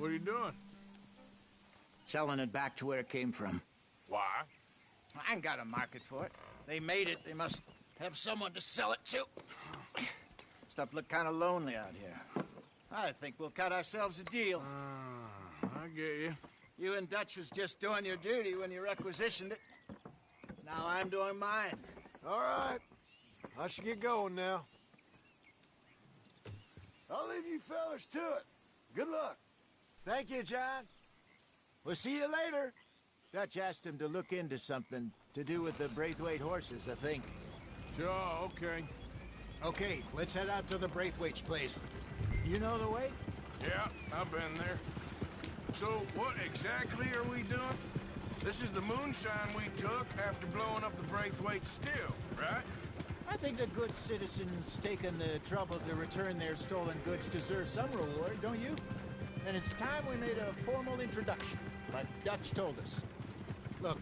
What are you doing? Selling it back to where it came from. Why? I ain't got a market for it. They made it, they must have someone to sell it to. Stuff look kind of lonely out here. I think we'll cut ourselves a deal. I get you. You and Dutch was just doing your duty when you requisitioned it. Now I'm doing mine. All right. I should get going now. I'll leave you fellas to it. Good luck. Thank you, John. We'll see you later. Dutch asked him to look into something to do with the Braithwaite horses, I think. Sure, okay. Okay, let's head out to the Braithwaite's place. You know the way? Yeah, I've been there. So, what exactly are we doing? This is the moonshine we took after blowing up the Braithwaite still, right? I think the good citizens taking the trouble to return their stolen goods deserve some reward, don't you? And it's time we made a formal introduction, like Dutch told us. Look,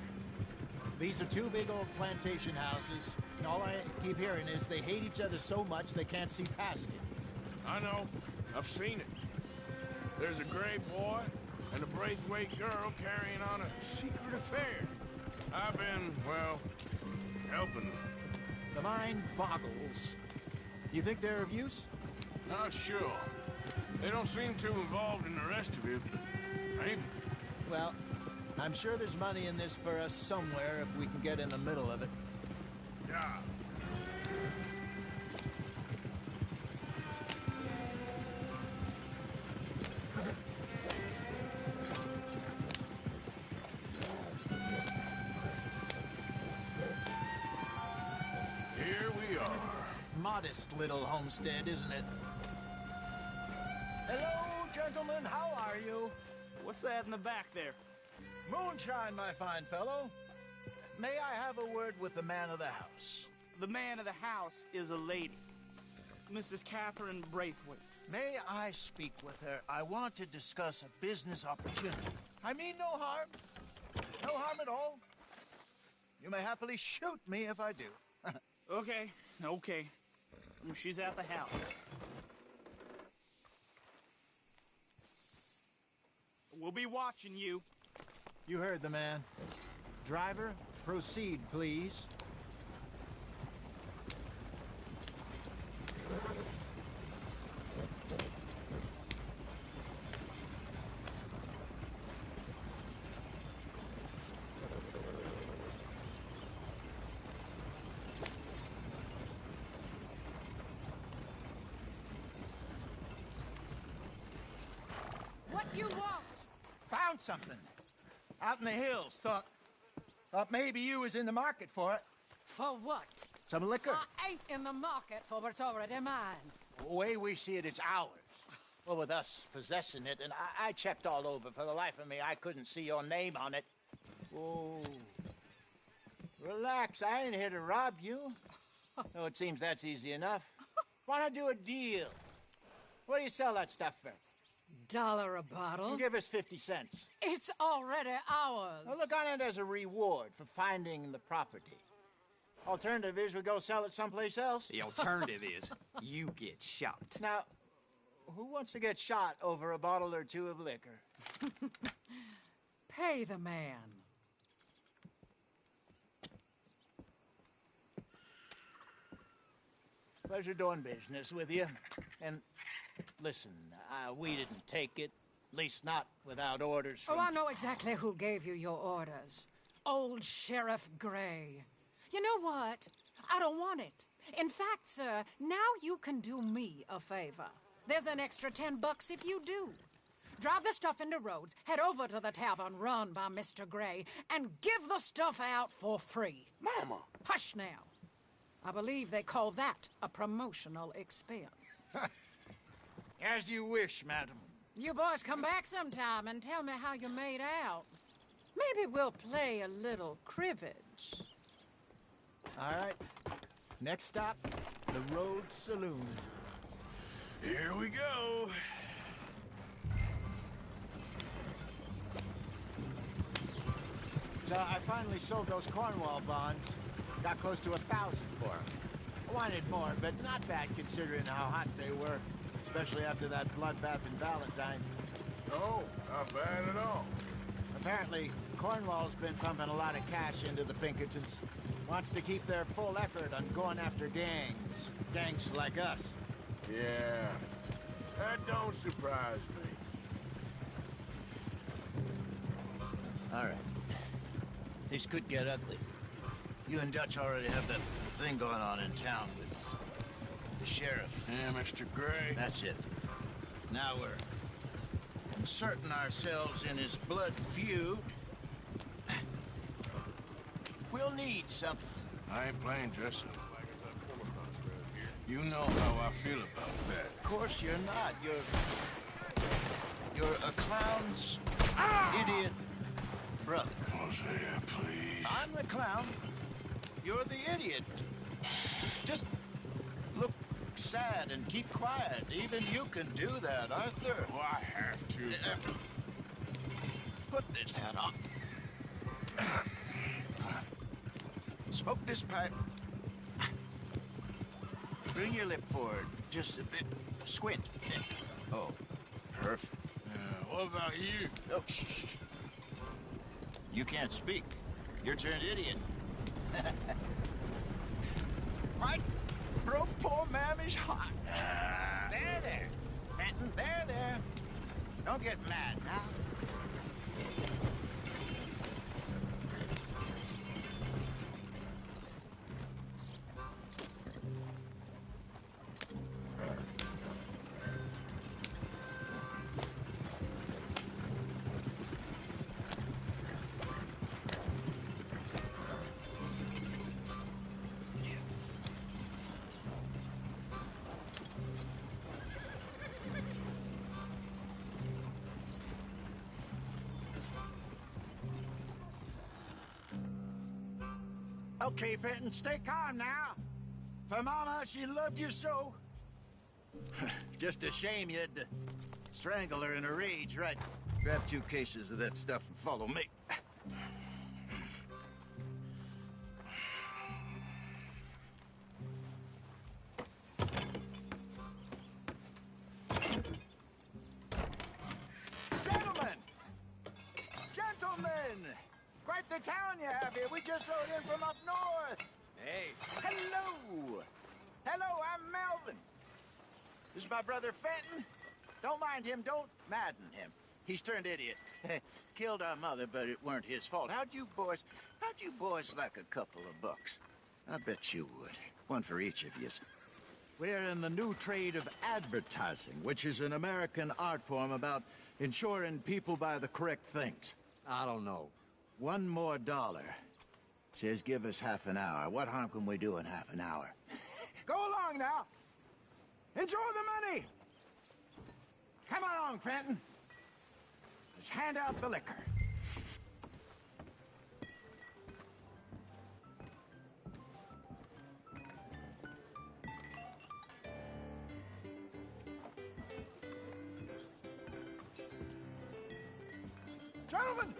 these are two big old plantation houses. All I keep hearing is they hate each other so much they can't see past it. I know. I've seen it. There's a gray boy and a Braithwaite girl carrying on a secret affair. I've been, well, helping them. The mind boggles. You think they're of use? Not sure. They don't seem too involved in the rest of it, but maybe. Well, I'm sure there's money in this for us somewhere if we can get in the middle of it. Yeah. Here we are. Modest little homestead, isn't it? Hello, gentlemen. How are you? What's that in the back there? Moonshine, my fine fellow. May I have a word with the man of the house? The man of the house is a lady. Mrs. Catherine Braithwaite. May I speak with her? I want to discuss a business opportunity. I mean no harm. No harm at all. You may happily shoot me if I do. Okay. She's at the house. We'll be watching you. You heard the man. Driver, proceed, please. What you want? Found something. Out in the hills. Thought maybe you was in the market for it. For what? Some liquor. I ain't in the market for what's already mine. The way we see it, it's ours. Well, with us possessing it, and I checked all over. For the life of me, I couldn't see your name on it. Oh. Relax, I ain't here to rob you. No, it seems that's easy enough. Why not do a deal? What do you sell that stuff for? $1 a bottle? Give us 50 cents. It's already ours. Well, look on it as a reward for finding the property. Alternative is we go sell it someplace else. The alternative is you get shot. Now, who wants to get shot over a bottle or two of liquor? Pay the man. Pleasure doing business with you. And listen, we didn't take it. At least not without orders from... Oh, I know exactly who gave you your orders. Old Sheriff Gray. You know what? I don't want it. In fact, sir, now you can do me a favor. There's an extra $10 if you do. Drive the stuff into Rhodes, head over to the tavern run by Mr. Gray, and give the stuff out for free. Mama! Hush now. I believe they call that a promotional expense. As you wish, madam. You boys come back sometime and tell me how you made out. Maybe we'll play a little cribbage. All right. Next stop, the Rhodes Saloon. Here we go. So I finally sold those Cornwall bonds. Got close to 1,000 for them. I wanted more, but not bad considering how hot they were, especially after that bloodbath in Valentine. No, not bad at all. Apparently, Cornwall's been pumping a lot of cash into the Pinkertons. Wants to keep their full effort on going after gangs. Gangs like us. Yeah, that don't surprise me. All right. This could get ugly. You and Dutch already have that thing going on in town with the sheriff. Yeah, Mr. Gray. That's it. Now we're inserting ourselves in his blood feud. We'll need something. I ain't playing dress up. You know how I feel about that. Of course you're not. You're a clown's idiot brother. Hosea, please. I'm the clown. You're the idiot. Just look sad and keep quiet. Even you can do that, Arthur. Oh, I have to. Put this hat on. Smoke this pipe. Bring your lip forward just a bit. Squint. Oh, perfect. What about you? Oh, shh. You can't speak. You're turned idiot. Right? Bro, poor mammy's hot. There. Fenton, there. Don't get mad now. Okay, Fenton, stay calm now. For Mama, she loved you so. Just a shame you had to strangle her in a rage, right? Grab 2 cases of that stuff and follow me. Gentlemen! Quite the town you have here. We just rode in from up north. Hey. Hello. I'm Melvin. This is my brother Fenton. Don't mind him. Don't madden him. He's turned idiot. Killed our mother, but it weren't his fault. How'd you boys like a couple of bucks? I bet you would. One for each of you. We're in the new trade of advertising, which is an American art form about ensuring people buy the correct things. I don't know. $1 more. Says give us half an hour. What harm can we do in half an hour? Go along now. Enjoy the money. Come along, Fenton. Let's hand out the liquor. Gentlemen!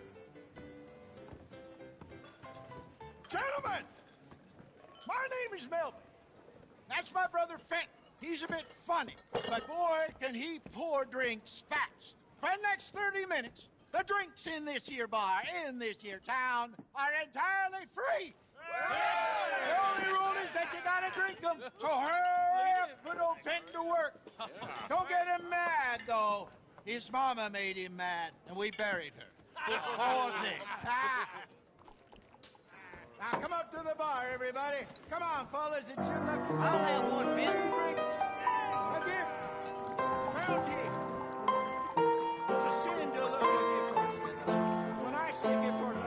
My name is Melvin. That's my brother Fenton. He's a bit funny, but boy, can he pour drinks fast. For the next 30 minutes, the drinks in this here bar, in this here town, are entirely free. The only rule is that you gotta drink them. So hurry up, put old Fenton to work. Don't get him mad, though. His mama made him mad, and we buried her. Poor thing. Now, come up to the bar, everybody. Come on, fellas, it's your lucky. I'll have one, Finn. Drinks. A gift. Bounty. It's a sin to look at gifts. When I see a gift horse,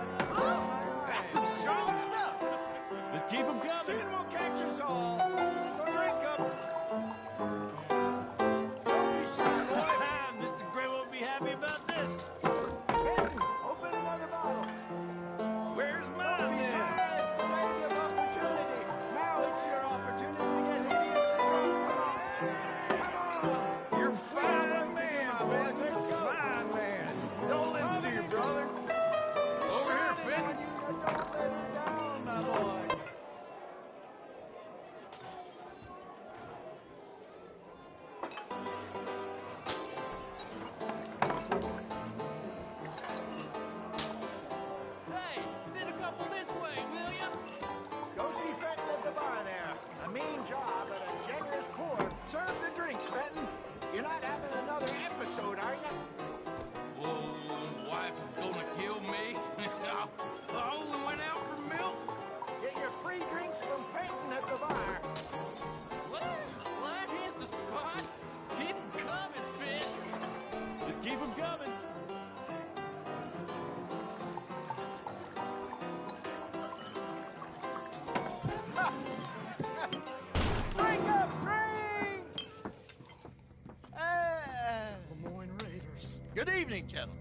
That's some strong stuff. Just keep them coming. sin will catch us all. So drink up. Don't be shy, boy. Mr. Gray won't be happy about this. Fenton, open another bottle. Where's Don't mine be then? shy, it's the lady of opportunity. Now it's your opportunity to get hideously drunk. Come on. You're a fine man, Fenton. You're a fine man. Don't listen to your brother. Over here, Fenton. Don't let her down, my boy. Keep them coming. Drink up, drink! Lemoyne Raiders. Good evening, gentlemen.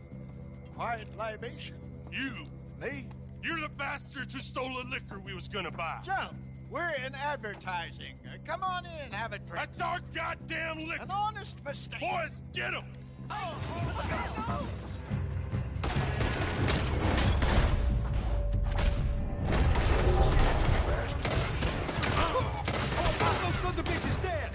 Quiet libation. You! Me? You're the bastards who stole the liquor we was gonna buy. Gentlemen, we're in advertising. Come on in and have a drink. That's our goddamn liquor! An honest mistake. Boys, get him! Those sons of bitches dead.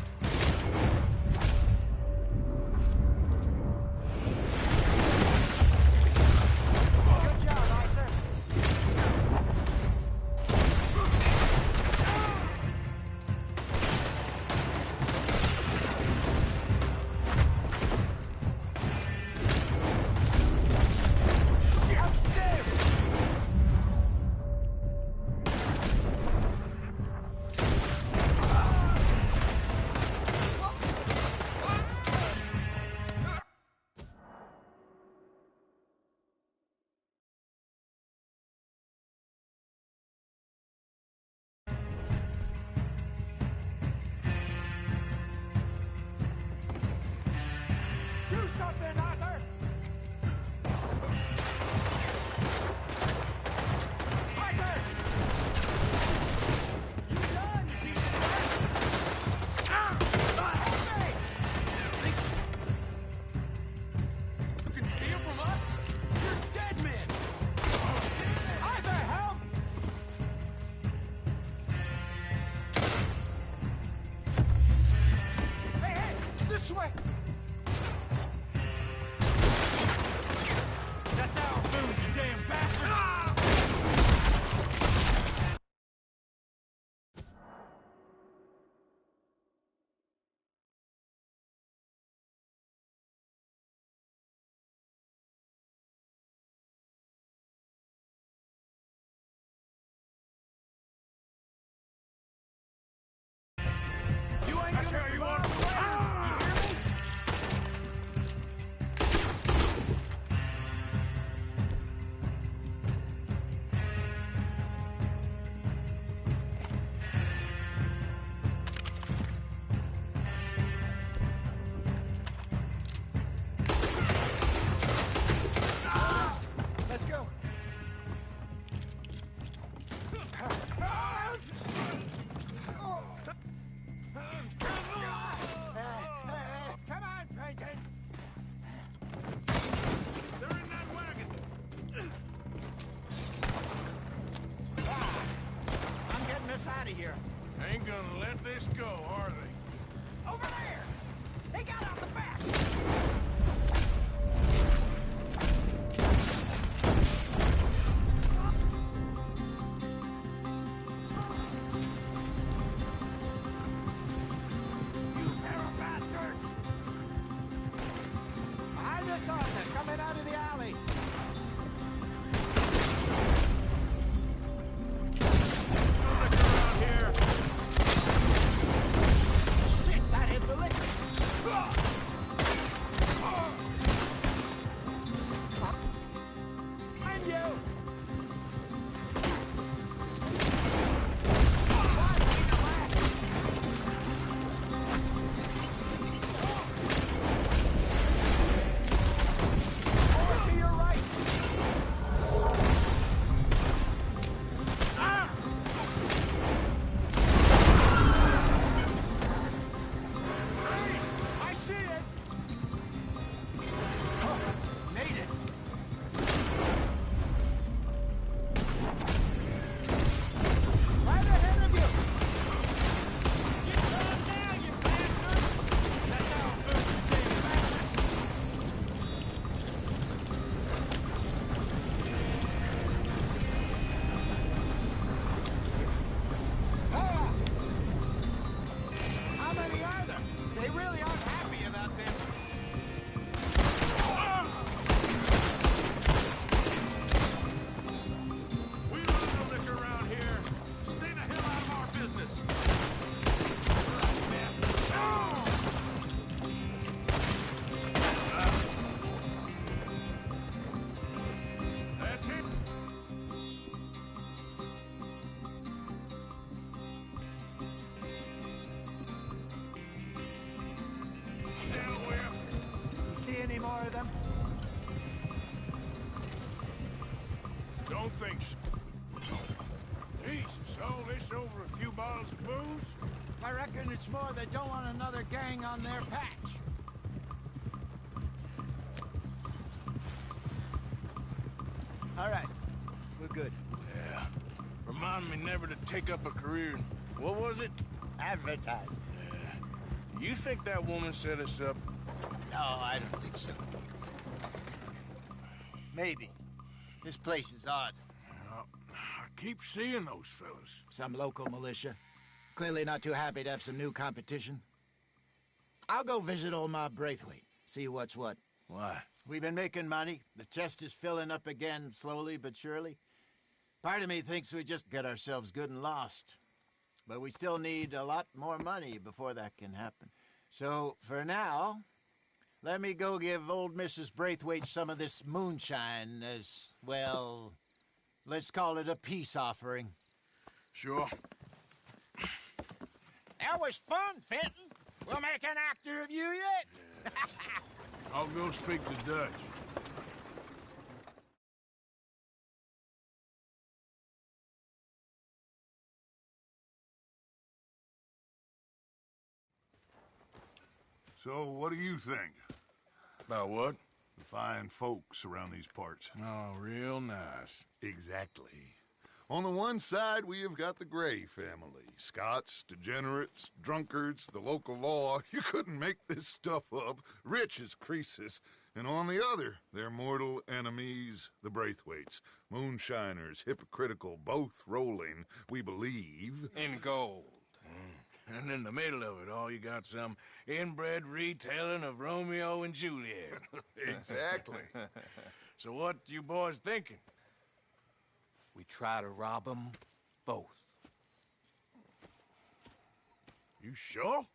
Good job, Arthur. Do something, Arthur! Arthur! You done, you piece of dirt! Help me! You can steal from us? You're dead men! Arthur, help! Hey, hey! This way! That's our booze, you damn bastards! You ain't gonna survive the Raiders, you hear me? Let's go. Come on, Bacon. They're in that wagon. I'm getting us out of here. Ain't gonna let this go, are they? Over there! They got out the back! You pair of bastards! Behind us, Arthur, coming out of the alley. Around here. Shit, that hit the liquor. see any more of them? Don't think so. Jesus, all this over a few bottles of booze? I reckon it's more they don't want another gang on their patch. All right, we're good. Yeah. Remind me never to take up a career in, what was it? Advertise. You think that woman set us up? No, I don't think so. Maybe. This place is odd. I keep seeing those fellas. Some local militia. Clearly not too happy to have some new competition. I'll go visit old Ma Braithwaite, see what's what. Why? We've been making money. The chest is filling up again, slowly but surely. Part of me thinks we just get ourselves good and lost. But we still need a lot more money before that can happen. So, for now, let me go give old Mrs. Braithwaite some of this moonshine as, well, let's call it a peace offering. Sure. That was fun, Fenton. We'll make an actor of you yet. I'll go speak to Dutch. So, what do you think? About what? The fine folks around these parts. Oh, real nice. Exactly. On the one side, we have got the Gray family. Scots, degenerates, drunkards, the local law. You couldn't make this stuff up. Rich as Croesus. And on the other, their mortal enemies, the Braithwaites. Moonshiners, hypocritical, both rolling, we believe. In gold. And in the middle of it all, you got some inbred retelling of Romeo and Juliet. Exactly. So what you boys thinking? We try to rob them both. You sure?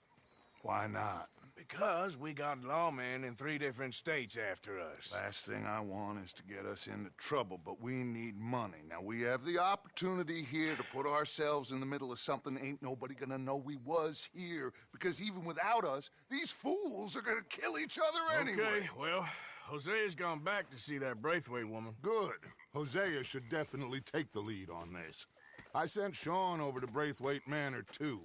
Why not? Because we got lawmen in 3 different states after us. Last thing I want is to get us into trouble, but we need money. Now, we have the opportunity here to put ourselves in the middle of something ain't nobody gonna know we was here, because even without us, these fools are gonna kill each other anyway. Okay, well, Hosea's gone back to see that Braithwaite woman. Good. Hosea should definitely take the lead on this. I sent Sean over to Braithwaite Manor, too.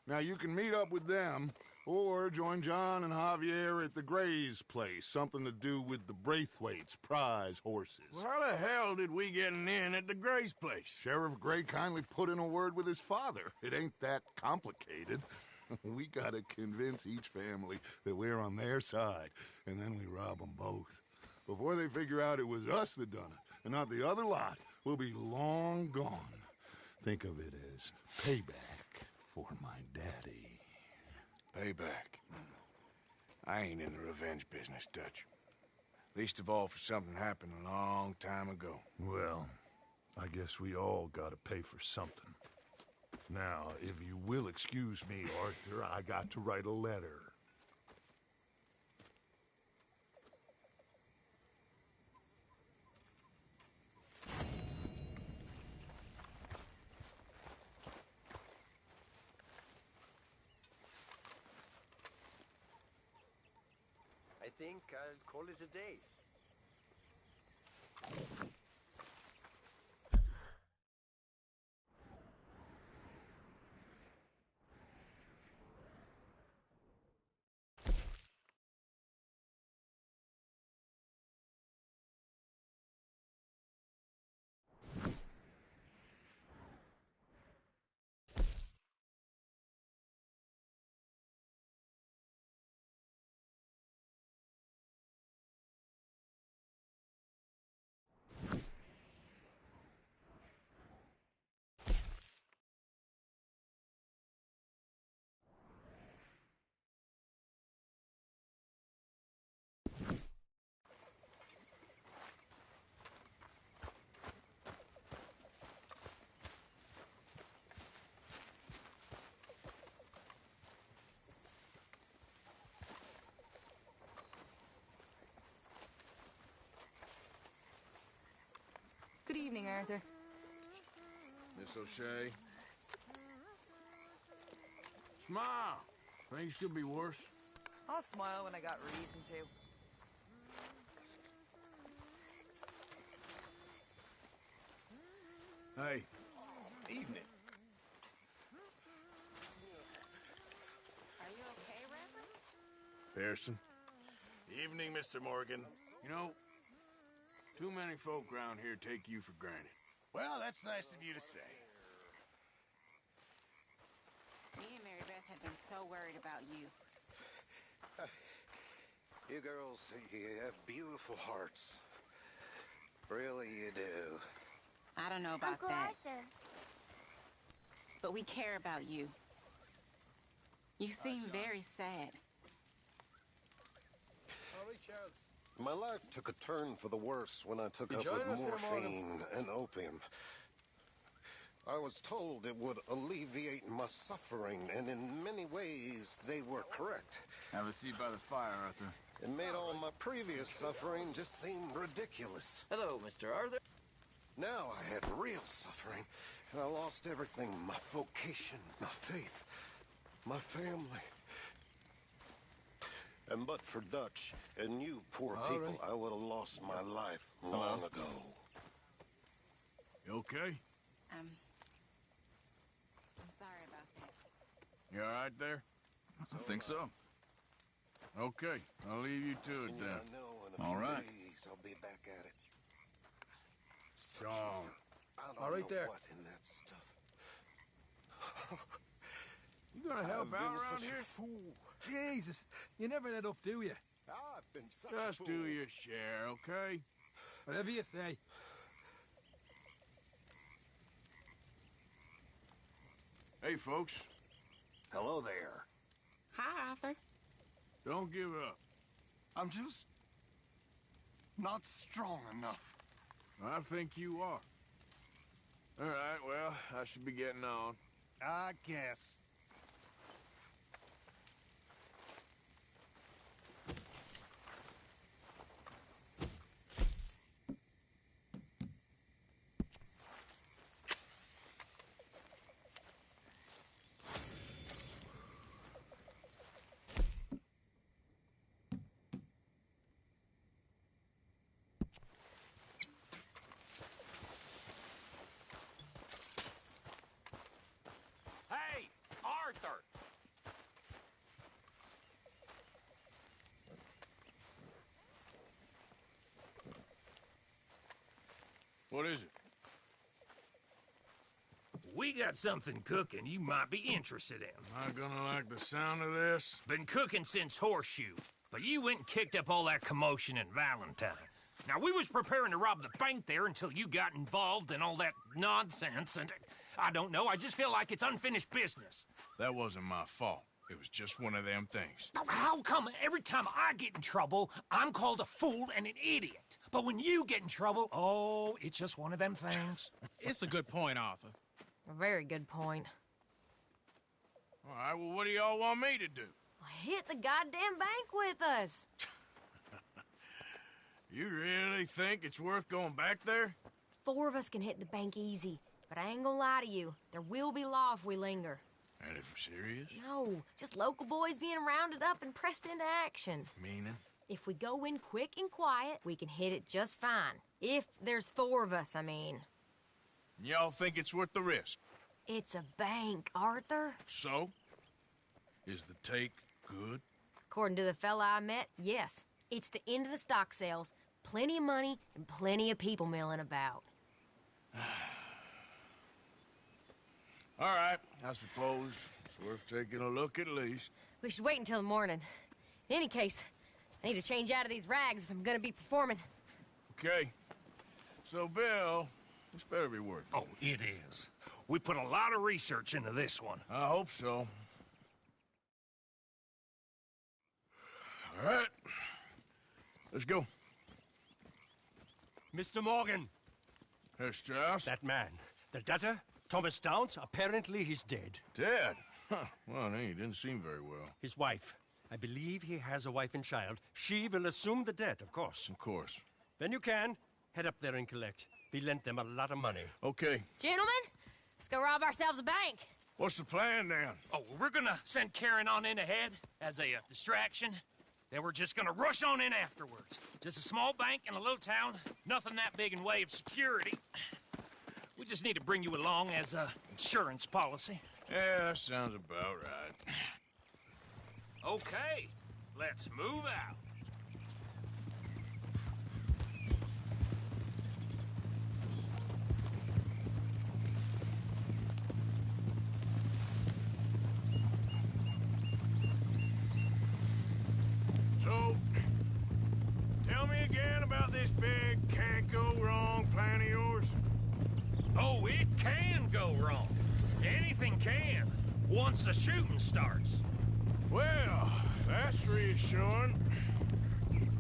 Now, you can meet up with them, or join John and Javier at the Gray's place. Something to do with the Braithwaites' prize horses. Well, how the hell did we get in at the Gray's place? Sheriff Gray kindly put in a word with his father. It ain't that complicated. We gotta convince each family that we're on their side, and then we rob them both. Before they figure out it was us that done it, and not the other lot, we'll be long gone. Think of it as payback for my daddy. Payback. I ain't in the revenge business, Dutch. Least of all for something happened a long time ago. Well, I guess we all gotta pay for something. Now, if you will excuse me, Arthur, I got to write a letter. I think I'll call it a day. Good evening, Arthur. Miss O'Shea. Smile. Things could be worse. I'll smile when I got reason to. Hey. Evening. Are you okay, Reverend? Pearson. Evening, Mr. Morgan. You know, too many folk around here take you for granted. Well, that's nice of you to say. Me and Mary Beth have been so worried about you. You girls, you have beautiful hearts. Really, you do. I don't know about that. But we care about you. You seem very sad. My life took a turn for the worse when I took up with morphine and opium. I was told it would alleviate my suffering, and in many ways, they were correct. Have a seat by the fire, Arthur. It made all my previous suffering just seem ridiculous. Hello, Mr. Arthur. Now I had real suffering, and I lost everything. My vocation, my faith, my family. And but for Dutch and you poor people, I would have lost my life long ago. You okay? I'm sorry about that. You all right there? I think so. Okay, I'll leave you to it then. All right. I'll be back at it. Sean. All right there. What in that stuff? You gonna help out around here? Fool. Jesus, you never let up, do you? I've been such Just a fool. do your share, okay? Whatever you say. Hey, folks. Hello there. Hi, Arthur. Don't give up. I'm just not strong enough. I think you are. All right, well, I should be getting on. I guess. Hey, Arthur! What is it? We got something cooking you might be interested in. Am I gonna like the sound of this? Been cooking since Horseshoe, but you went and kicked up all that commotion in Valentine. Now, we was preparing to rob the bank there until you got involved in all that nonsense, and I don't know, I just feel like it's unfinished business. That wasn't my fault. It was just one of them things. How come every time I get in trouble, I'm called a fool and an idiot? But when you get in trouble, oh, it's just one of them things. It's a good point, Arthur. A very good point. All right, well, what do y'all want me to do? Hit the goddamn bank with us. You really think it's worth going back there? 4 of us can hit the bank easy, but I ain't gonna lie to you. There will be law if we linger. And if we're serious? No, just local boys being rounded up and pressed into action. Meaning? If we go in quick and quiet, we can hit it just fine. If there's 4 of us, I mean. Y'all think it's worth the risk? It's a bank, Arthur. So? Is the take good? According to the fella I met, yes. It's the end of the stock sales. Plenty of money and plenty of people milling about. All right, I suppose it's worth taking a look at least. We should wait until the morning. In any case, I need to change out of these rags if I'm gonna be performing. Okay. So, Bill, this better be worth it. Oh, it is. We put a lot of research into this one. I hope so. All right. Let's go. Mr. Morgan. Herr Strauss? That man. The debtor, Thomas Downs, apparently he's dead. Dead? Huh. Well, he didn't seem very well. His wife. I believe he has a wife and child. She will assume the debt, of course. Of course. When you can, head up there and collect. We lent them a lot of money. Okay. Gentlemen, let's go rob ourselves a bank. What's the plan, then? Oh, we're gonna send Karen on in ahead as a distraction. Then we're just gonna rush on in afterwards. Just a small bank in a little town. Nothing that big in way of security. We just need to bring you along as a insurance policy. Yeah, that sounds about right. Okay, let's move out. So, tell me again about this big can't-go-wrong plan of yours. Oh, it can go wrong. Anything can, once the shooting starts. Well, that's reassuring.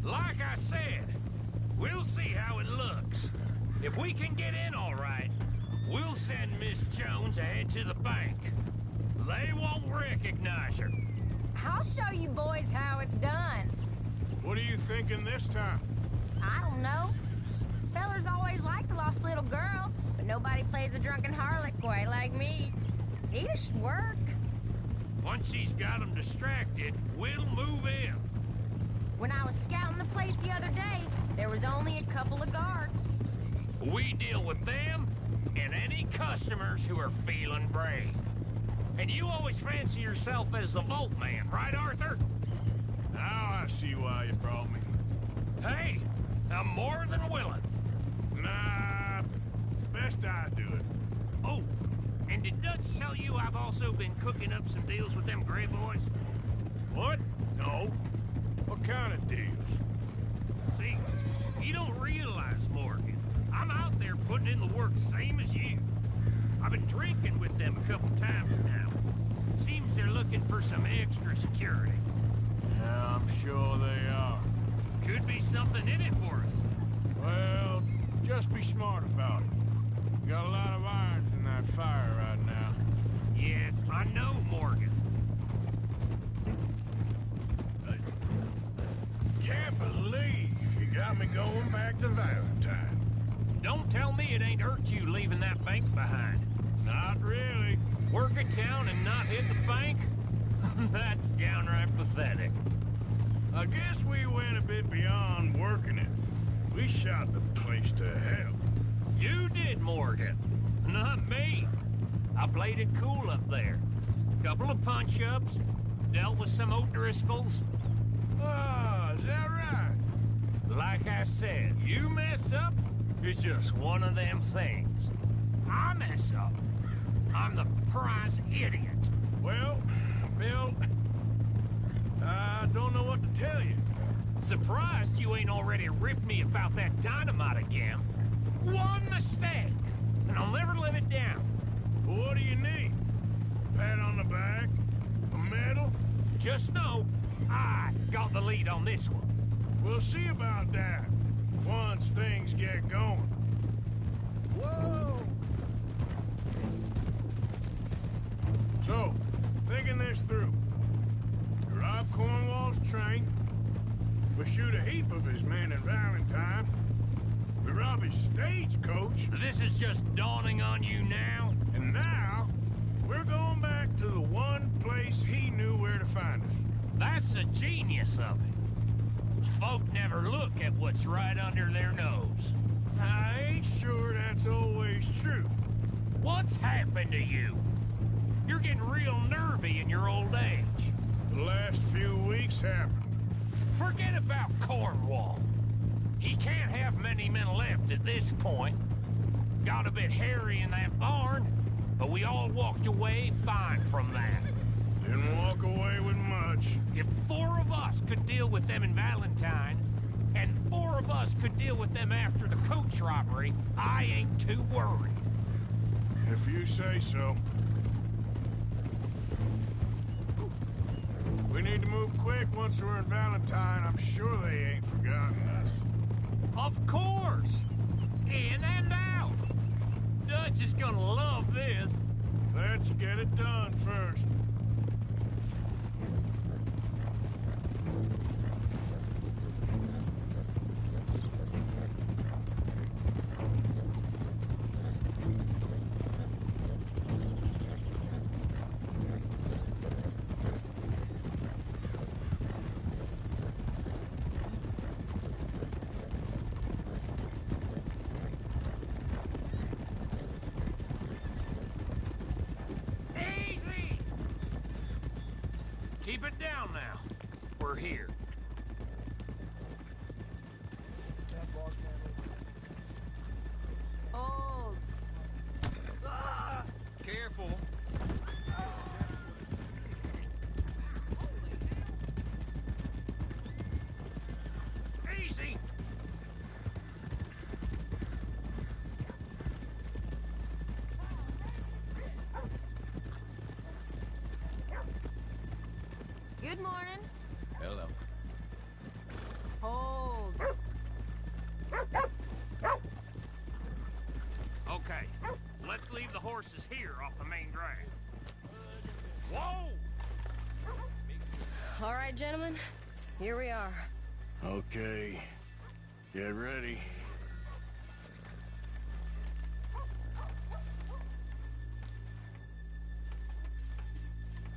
Like I said, we'll see how it looks. If we can get in all right, we'll send Miss Jones ahead to the bank. They won't recognize her. I'll show you boys how it's done. What are you thinking this time? I don't know. Fellers always like the lost little girl, but nobody plays a drunken harlot quite like me. It should work. Once she's got them distracted, we'll move in. When I was scouting the place the other day, there was only a couple of guards. We deal with them and any customers who are feeling brave. And you always fancy yourself as the Vault Man, right, Arthur? Now I see why you brought me. Hey, I'm more than willing. Nah, best I do it. Oh, and did Dutch tell you I've also been cooking up some deals with them Gray boys? What? No. What kind of deals? See, you don't realize, Morgan. I'm out there putting in the work same as you. I've been drinking with them a couple times now. Seems they're looking for some extra security. Yeah, I'm sure they are. Could be something in it for us. Well, just be smart about it. Got a lot of irons in that fire right now. Yes, I know, Morgan. Can't believe you got me going back to Valentine. Don't tell me it ain't hurt you leaving that bank behind. Not really. Work a town and not hit the bank? That's downright pathetic. I guess we went a bit beyond working it. We shot the place to hell. You did, Morgan. Not me. I played it cool up there. Couple of punch-ups, dealt with some O'Driscolls. Ah, is that right? Like I said, you mess up, it's just one of them things. I mess up, I'm the prize idiot. Well, Bill, I don't know what to tell you. Surprised you ain't already ripped me about that dynamite again. One mistake, and I'll never live it down. What do you need? A pat on the back? A medal? Just know, I got the lead on this one. We'll see about that once things get going. Whoa! So, thinking this through. We rob Cornwall's train. We shoot a heap of his men in Valentine. We rob his stagecoach. This is just dawning on you now? And now, we're going back to the one place he knew where to find us. That's the genius of it. Folk never look at what's right under their nose. I ain't sure that's always true. What's happened to you? You're getting real nervy in your old age. The last few weeks happened. Forget about Cornwall. He can't have many men left at this point. Got a bit hairy in that barn, but we all walked away fine from that. Didn't walk away with much. If 4 of us could deal with them in Valentine, and 4 of us could deal with them after the coach robbery, I ain't too worried. If you say so. We need to move quick once we're in Valentine. I'm sure they ain't forgotten us. Of course! In and out! Dutch is gonna love this. Let's get it done first. Keep it down now. We're here. Hold. Careful. Easy. Good morning. Hello. Hold. Okay, let's leave the horses here off the main drag. Whoa! All right, gentlemen. Here we are. Okay. Get ready.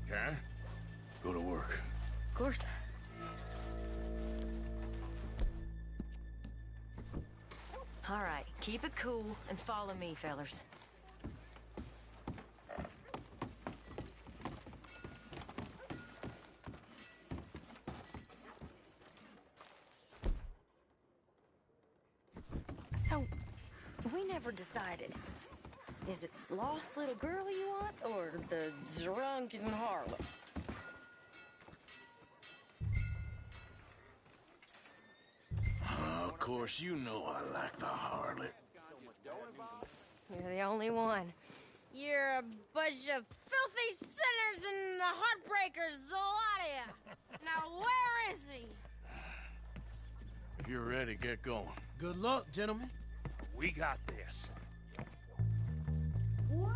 Okay? Go to work. Of course. All right, keep it cool and follow me, fellers. So, we never decided. Is it lost little girl you want, or the drunken harlot? Of course, you know I like the harlot. You're the only one. You're a bunch of filthy sinners and heartbreakers, a lot of you. Now, where is he? If you're ready, get going. Good luck, gentlemen. We got this. Where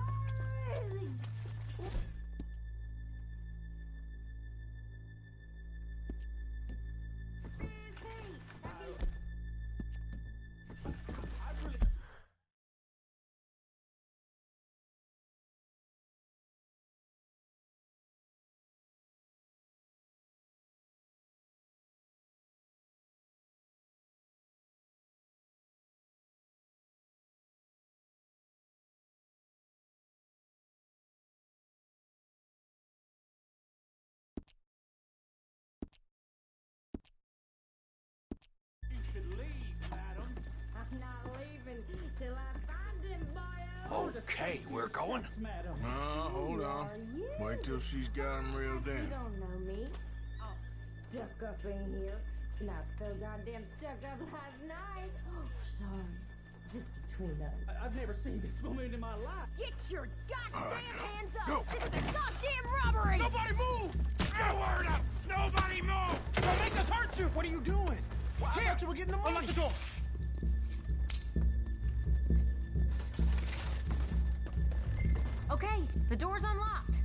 is he? I'm not leaving till I find him, boyo. Okay, we're going. Hold on. Wait till she's got him reeled You in. don't know me. All stuck up in here. Not so goddamn stuck up last night. Oh, sorry. Just between us. I've never seen this woman in my life. Get your goddamn hands up! Go. This is a goddamn robbery! Nobody move! No word up! Nobody move! Don't make us hurt you! What are you doing? Well, I thought you were getting the money. Unlock the door. Okay, the door's unlocked.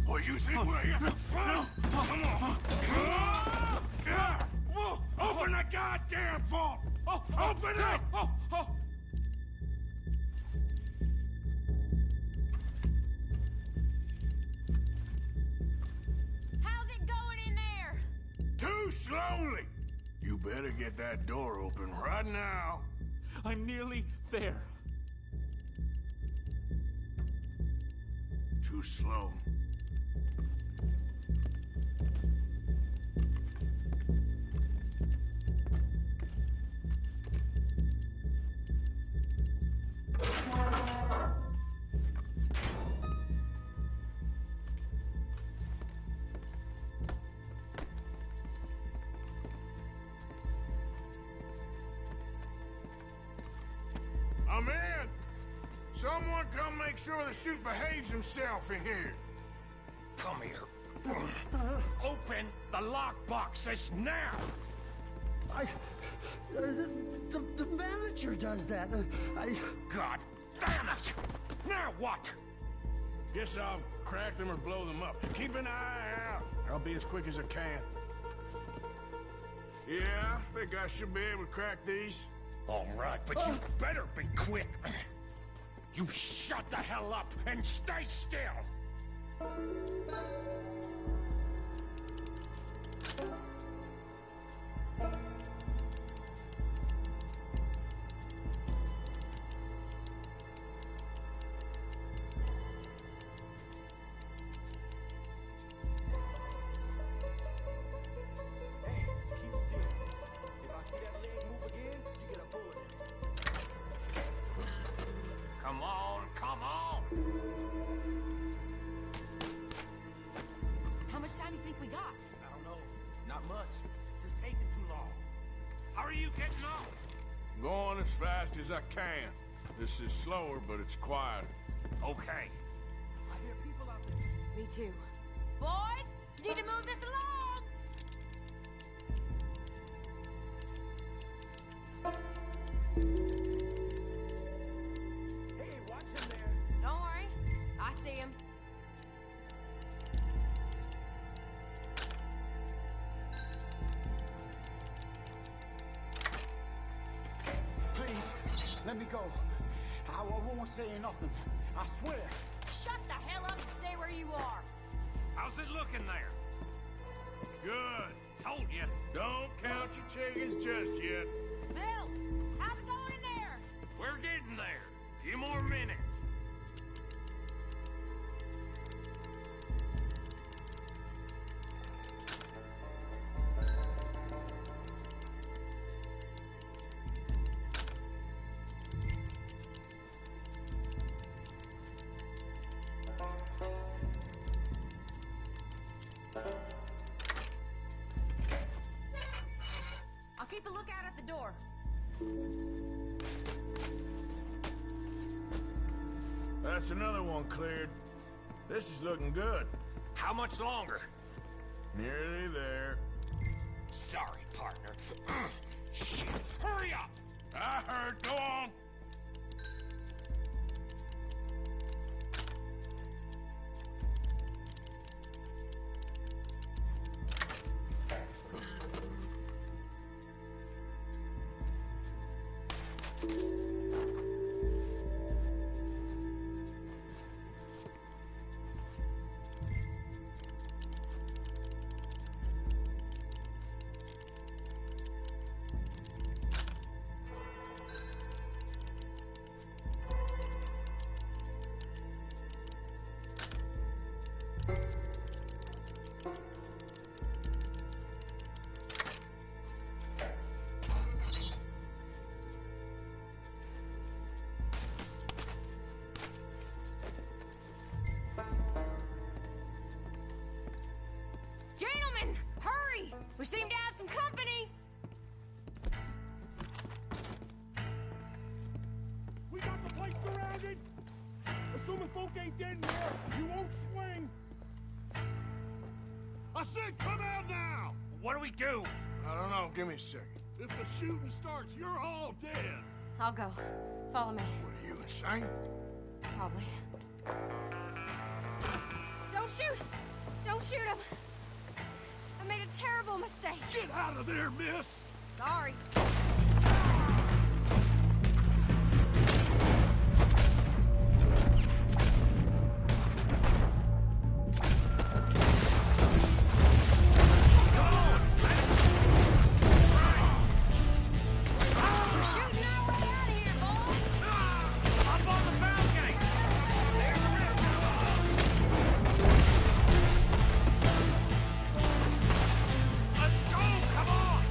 Oh, you think we're here for fun? Come on. Open the goddamn vault! Open it! How's it going in there? Too slowly! You better get that door open right now. I'm nearly there. Too slow. I'm in! Someone come make sure the chute behaves himself in here. Come here. Open the lockbox this now! The manager does that. God damn it! Now what? Guess I'll crack them or blow them up. Keep an eye out. I'll be as quick as I can. Yeah, I think I should be able to crack these. All right, but you better be quick. You shut the hell up and stay still! Come on, come on. How much time do you think we got? I don't know. Not much. This is taking too long. How are you getting on? Going as fast as I can. This is slower, but it's quieter. Okay. I hear people out there. Me too. Boys, you need to move this along. Hey, watch him there. Don't worry. I see him. Please, let me go. I won't say nothing. I swear. Shut the hell up and stay where you are. How's it looking there? Good. Told you. Don't count your chickens just yet. Bill, how's it going in there? We're getting there. Few more minutes. I'll keep a lookout at the door. That's another one cleared. This is looking good. How much longer? Nearly there. Sorry, partner. Shit. Hurry up! I heard. Go on. Gentlemen, hurry! We seem to have some company. We got the place surrounded. Assuming folk ain't dead in here, you won't swing. I said come out now! What do we do? I don't know. Give me a second. If the shooting starts, you're all dead. I'll go. Follow me. What are you, insane? Probably. Don't shoot! Don't shoot him! I made a terrible mistake. Get out of there, miss! Sorry. Let's go! Come on!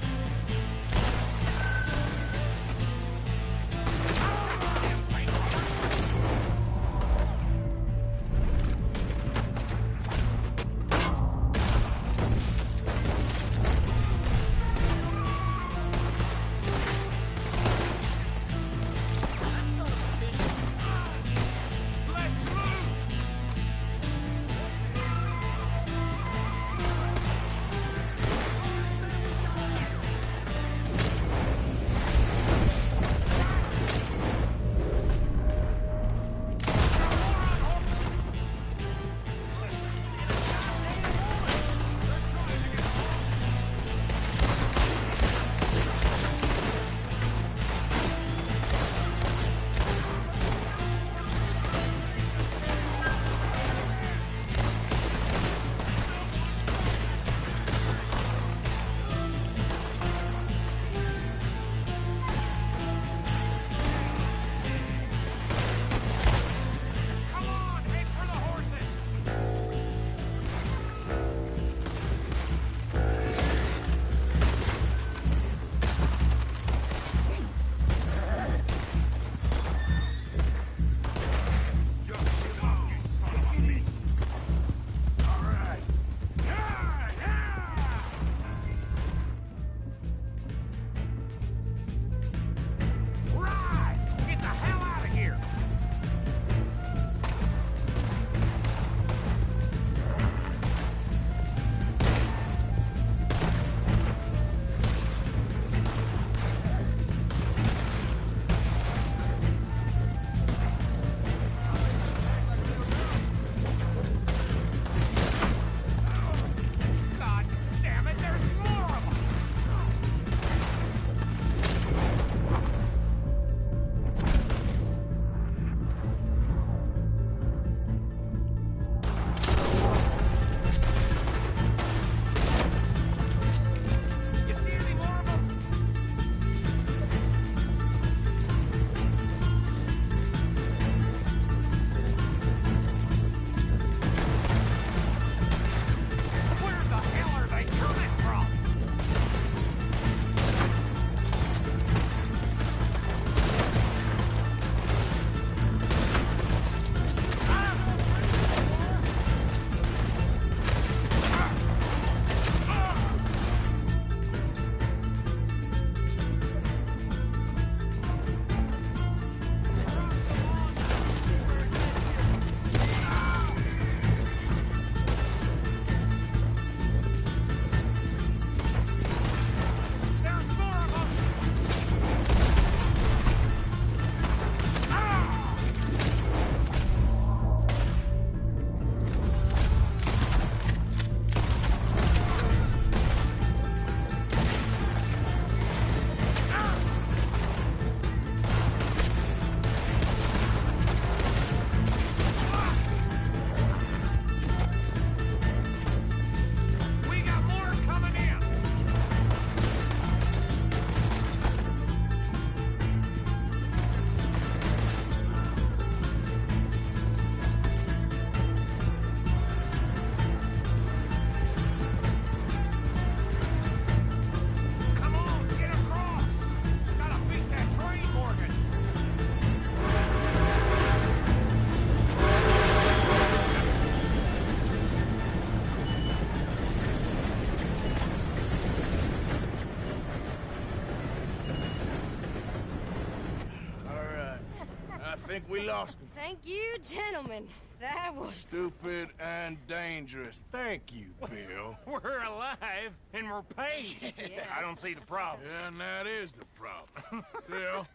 think we lost him. Thank you, gentlemen. That was... Stupid and dangerous. Thank you, Bill. We're alive and we're paid. Yeah. I don't see the problem. Yeah, and that is the problem. Still,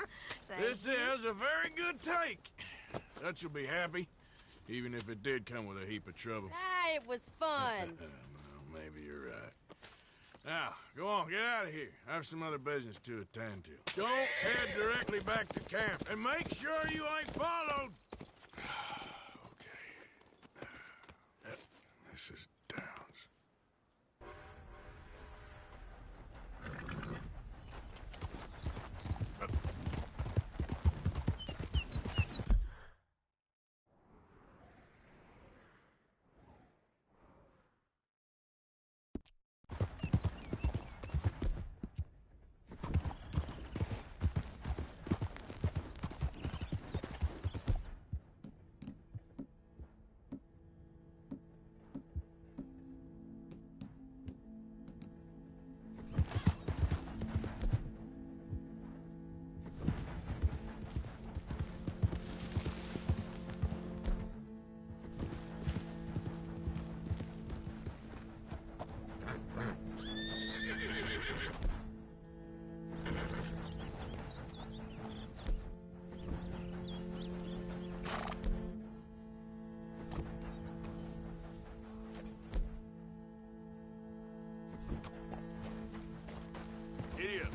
this is a very good take. Dutch will be happy, even if it did come with a heap of trouble. Ah, it was fun. Well, maybe you're right. Now, go on, get out of here. I have some other business to attend to. Don't head directly back to camp, and make sure you ain't followed. Okay. Yep, this is Downs. Idiot.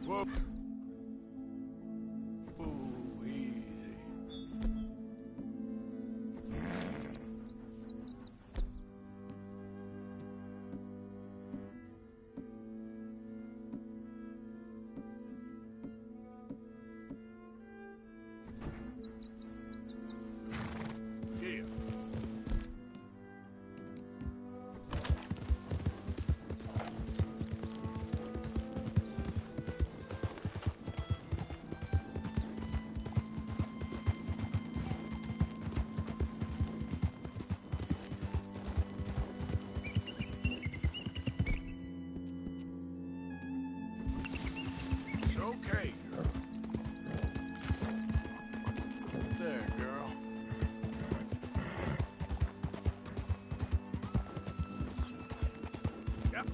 Whoop. Ooh, easy. It's okay, girl. There, girl. Yep.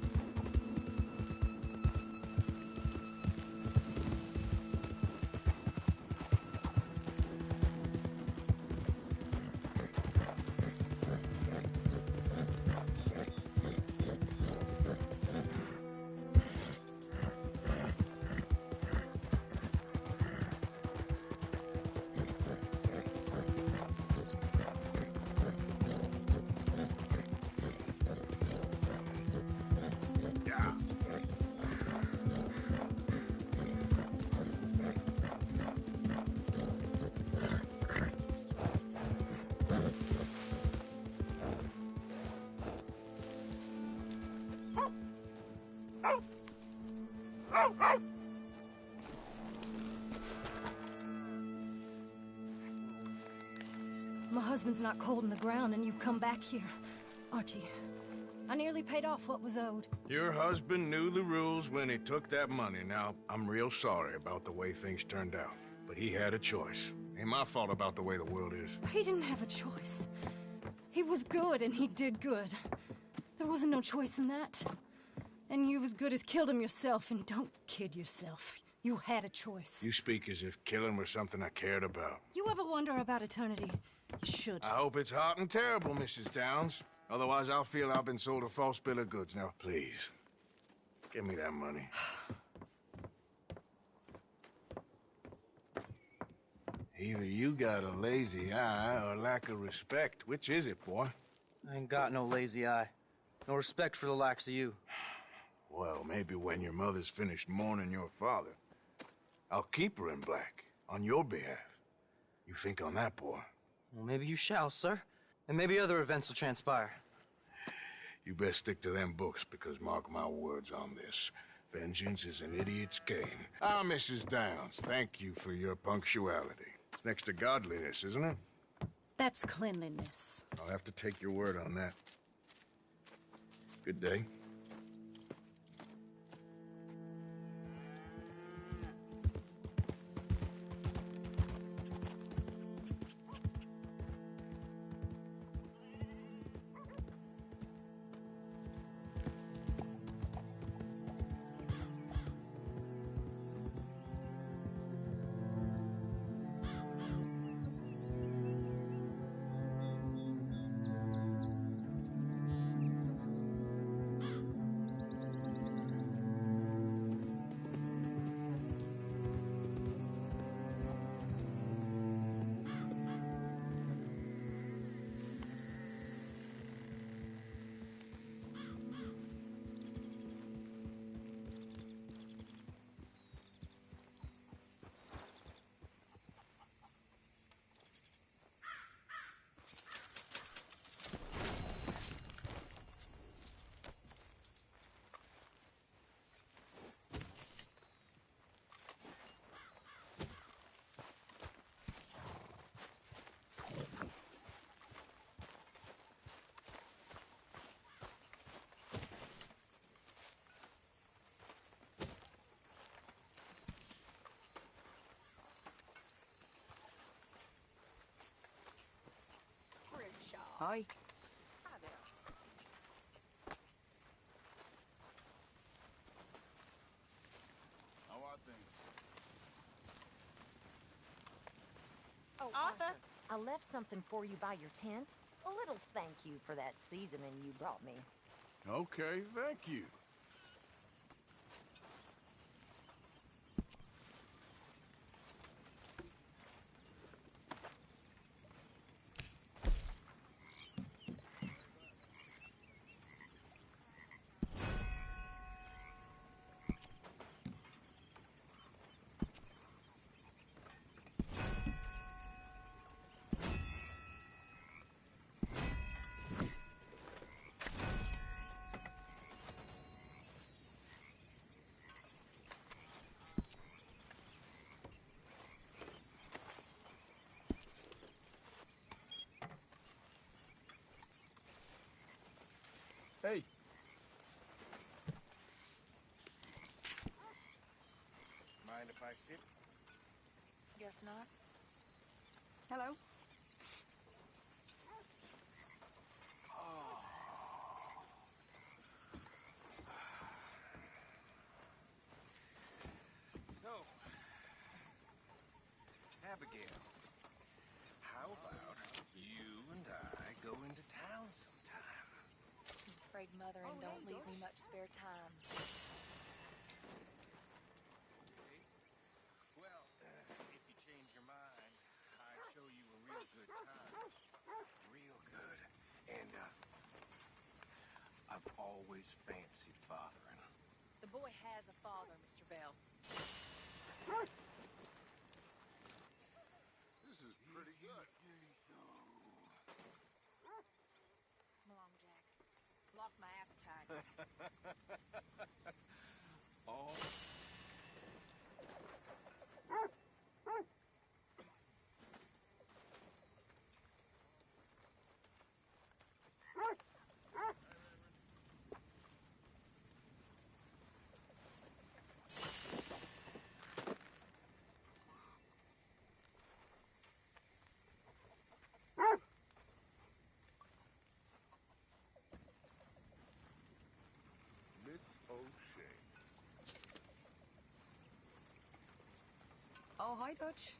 My husband's not cold in the ground, and you've come back here, Archie. I nearly paid off what was owed. Your husband knew the rules when he took that money. Now, I'm real sorry about the way things turned out. But he had a choice. Ain't my fault about the way the world is. He didn't have a choice. He was good, and he did good. There wasn't no choice in that. And you as good as killed him yourself, and don't kid yourself. You had a choice. You speak as if killing was something I cared about. You ever wonder about eternity? You should. I hope it's hot and terrible, Mrs. Downs. Otherwise, I'll feel I've been sold a false bill of goods. Now, please, give me that money. Either you got a lazy eye or lack of respect. Which is it, boy? I ain't got no lazy eye. No respect for the likes of you. Well, maybe when your mother's finished mourning your father, I'll keep her in black, on your behalf. You think on that, boy? Well, maybe you shall, sir. And maybe other events will transpire. You best stick to them books, because mark my words on this. Vengeance is an idiot's game. Ah, Mrs. Downs, thank you for your punctuality. It's next to godliness, isn't it? That's cleanliness. I'll have to take your word on that. Good day. Hi. Hi there. How are things? Oh, Arthur. I left something for you by your tent. A little thank you for that seasoning you brought me. Okay, thank you. Hey. Mind if I sit? Guess not. Hello. So, Abigail, how about you and I go into town sometime? I'm afraid Mother and don't leave me much spare time. Well, if you change your mind, I'd show you a real good time. Real good. And, I've always fancied fathering. The boy has a father, Mr. Bell. This is pretty good. Come along, Jack. Lost my appetite. Oh. Miss O'Shea. Oh, hi, Dutch.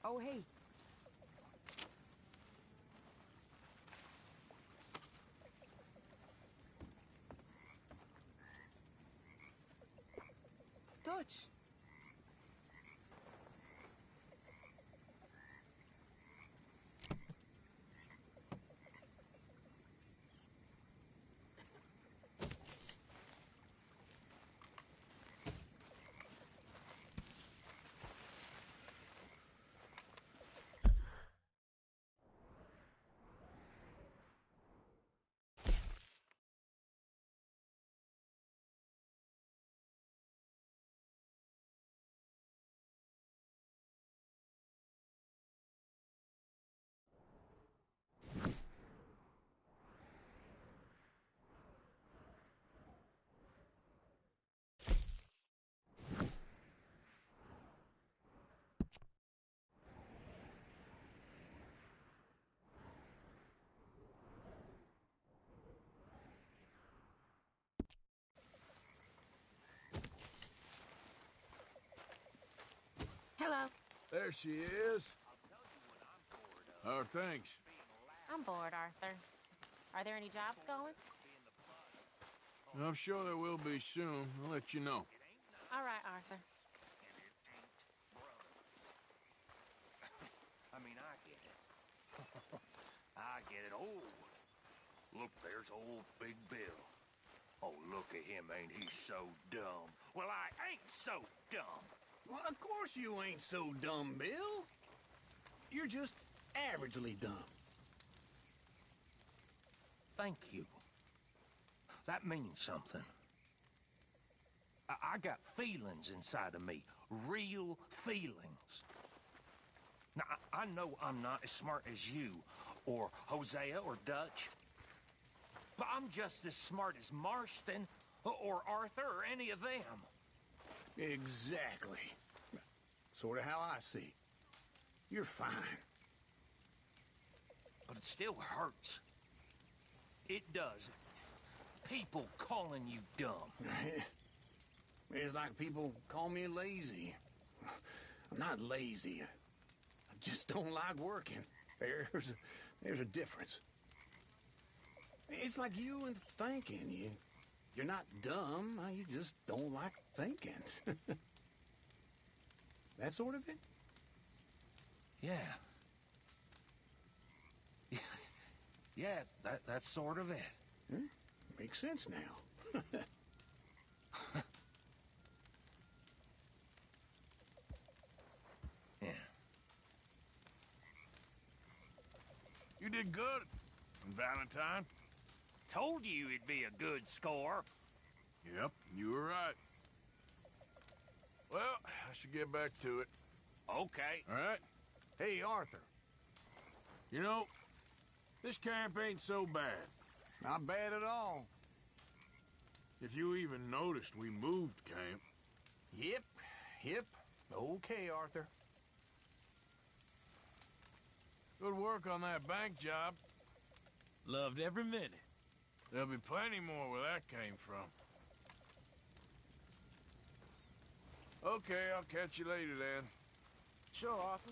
Oh, hey. Dutch. There she is. Oh, thanks. I'm bored, Arthur. Are there any jobs going? I'm sure there will be soon. I'll let you know. All right, Arthur. I mean, I get it. I get it. Oh, look, there's old Big Bill. Oh, look at him, ain't he so dumb? Well, I ain't so dumb. Well, of course you ain't so dumb, Bill. You're just averagely dumb. Thank you. That means something. I got feelings inside of me. Real feelings. Now, I know I'm not as smart as you, or Hosea, or Dutch. But I'm just as smart as Marston, or Arthur, or any of them. Exactly. Sort of how I see it. You're fine. But it still hurts. It does. People calling you dumb. It's like people call me lazy. I'm not lazy. I just don't like working. There's a difference. It's like you and thinking. You're not dumb. You just don't like thinking. That sort of it? Yeah. Yeah, that's sort of it. Makes sense now. Yeah. You did good, Valentine. Told you it'd be a good score. Yep, you were right. Well, I should get back to it. Okay. All right? Hey, Arthur. You know, this camp ain't so bad. Not bad at all. If you even noticed, we moved camp. Yep. Okay, Arthur. Good work on that bank job. Loved every minute. There'll be plenty more where that came from. Okay, I'll catch you later then. Sure, Arthur.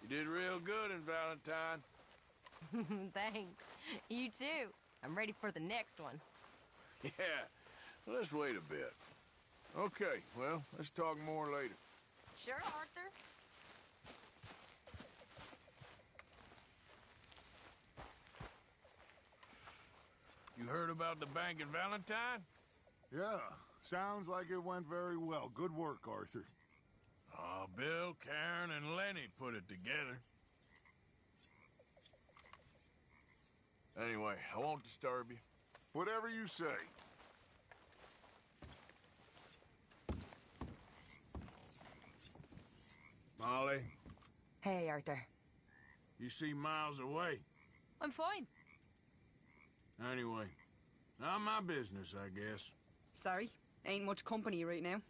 You did real good in Valentine. Thanks. You too. I'm ready for the next one. Yeah, well, let's wait a bit. Okay, well, let's talk more later. Sure, Arthur. You heard about the bank in Valentine? Yeah, sounds like it went very well. Good work, Arthur. Oh, Bill, Karen, and Lenny put it together. Anyway, I won't disturb you. Whatever you say. Molly, Hey, Arthur. you seem miles away. I'm fine. Anyway, not my business, I guess. Sorry, ain't much company right now.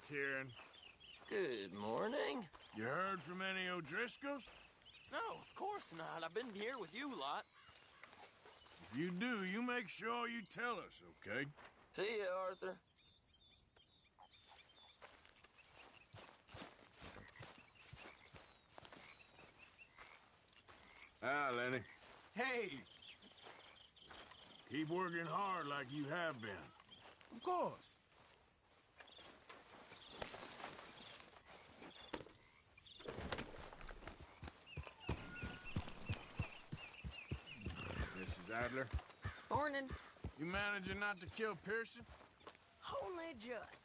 Kieran, Good morning. you heard from any O'Driscolls? No, of course not. I've been here with you lot. If you do, you make sure you tell us, okay? See ya, Arthur. Ah, Lenny. Hey! Keep working hard like you have been. Of course. Mrs. Adler, Morning. you managing not to kill Pearson? Only just.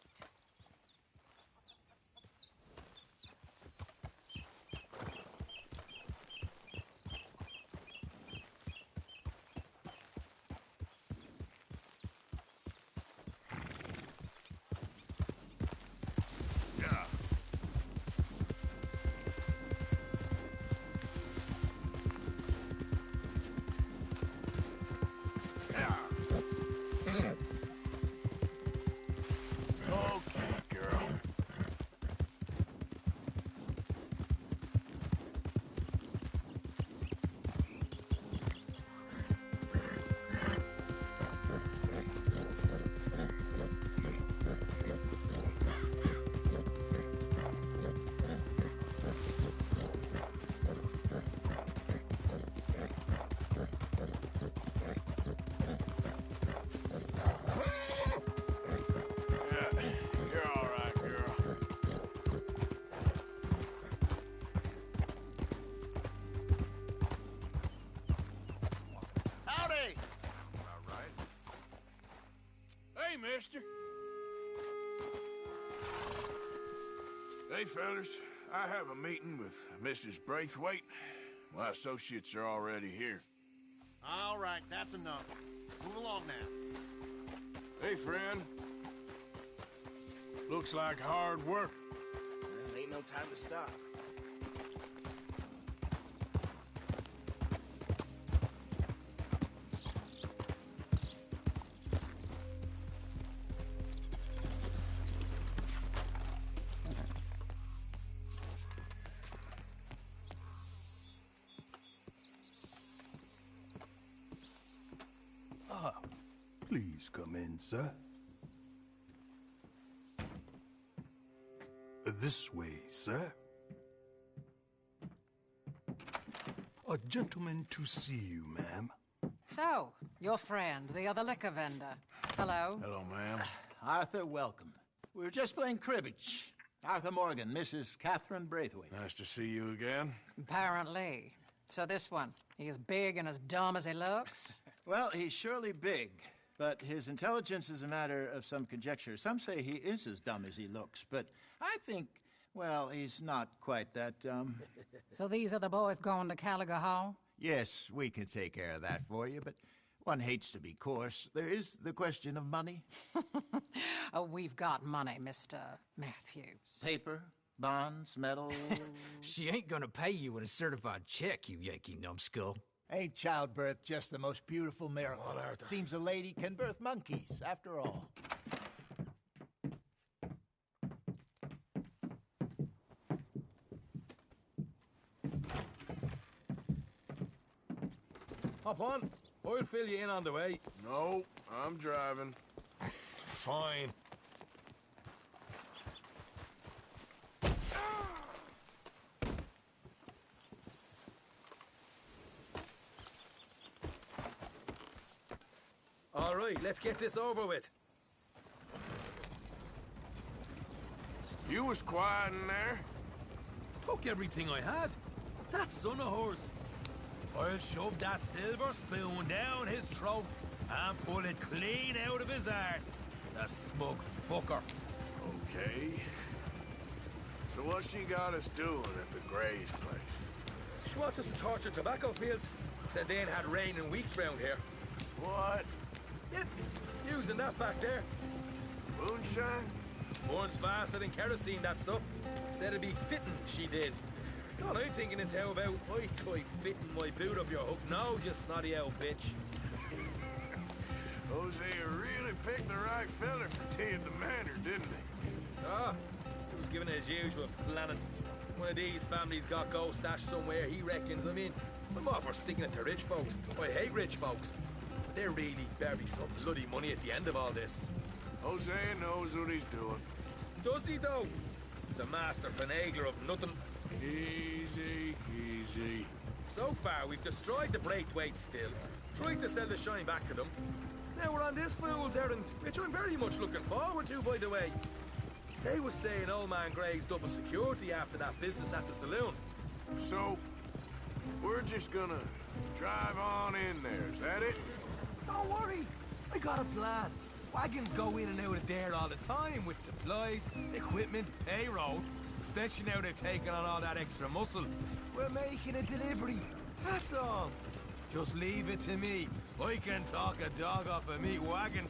Mister. Hey, fellas. I have a meeting with Mrs. Braithwaite. My associates are already here. All right, that's enough. Move along now. Hey, friend. Looks like hard work. Well, ain't no time to stop. Please come in, sir. This way, sir. A gentleman to see you, ma'am. So, your friend, the other liquor vendor. Hello. Hello, ma'am. Arthur, welcome. We were just playing cribbage. Arthur Morgan, Mrs. Catherine Braithwaite. Nice to see you again. Apparently. So this one, he is big and as dumb as he looks? Well, he's surely big, but his intelligence is a matter of some conjecture. Some say he is as dumb as he looks, but I think, well, he's not quite that dumb. So these are the boys going to Gallagher Hall? Yes, we can take care of that for you, but one hates to be coarse. There is the question of money. Oh, we've got money, Mr. Matthews. Paper, bonds, metal. She ain't gonna pay you with a certified check, you Yankee numbskull. Ain't childbirth just the most beautiful miracle? Well, seems a lady can birth monkeys, after all. Hop on. I'll fill you in on the way. No, I'm driving. Fine. All right, let's get this over with. You was quiet in there. Took everything I had. That son of hers. I'll shove that silver spoon down his throat and pull it clean out of his arse. The smug fucker. Okay. So what she got us doing at the Gray's place? She wants us to torture tobacco fields. Said they ain't had rain in weeks round here. What? Yep, using that back there. Moonshine? Burns faster than kerosene, that stuff. Said it'd be fitting, she did. All I'm thinking is how about I try fitting my boot up your hook now, you snotty old bitch. Hosea really picked the right fella for tea at the manor, didn't he? Ah, he was giving it his usual flannin'. One of these families got gold stashed somewhere, he reckons. I mean, I'm all for sticking it to rich folks. I hate rich folks. But there really better be some bloody money at the end of all this. Hosea knows what he's doing. Does he, though? The master finagler of nothing. Easy, easy. So far, we've destroyed the Braithwaite still, tried to sell the shine back to them. Now we're on this fool's errand, which I'm very much looking forward to, by the way. They was saying old man Gray's double security after that business at the saloon. So, we're just gonna drive on in there, is that it? Don't worry, I got a plan. Wagons go in and out of there all the time with supplies, equipment, payroll. Especially now they're taking on all that extra muscle. We're making a delivery, that's all. Just leave it to me. I can talk a dog off a meat wagon.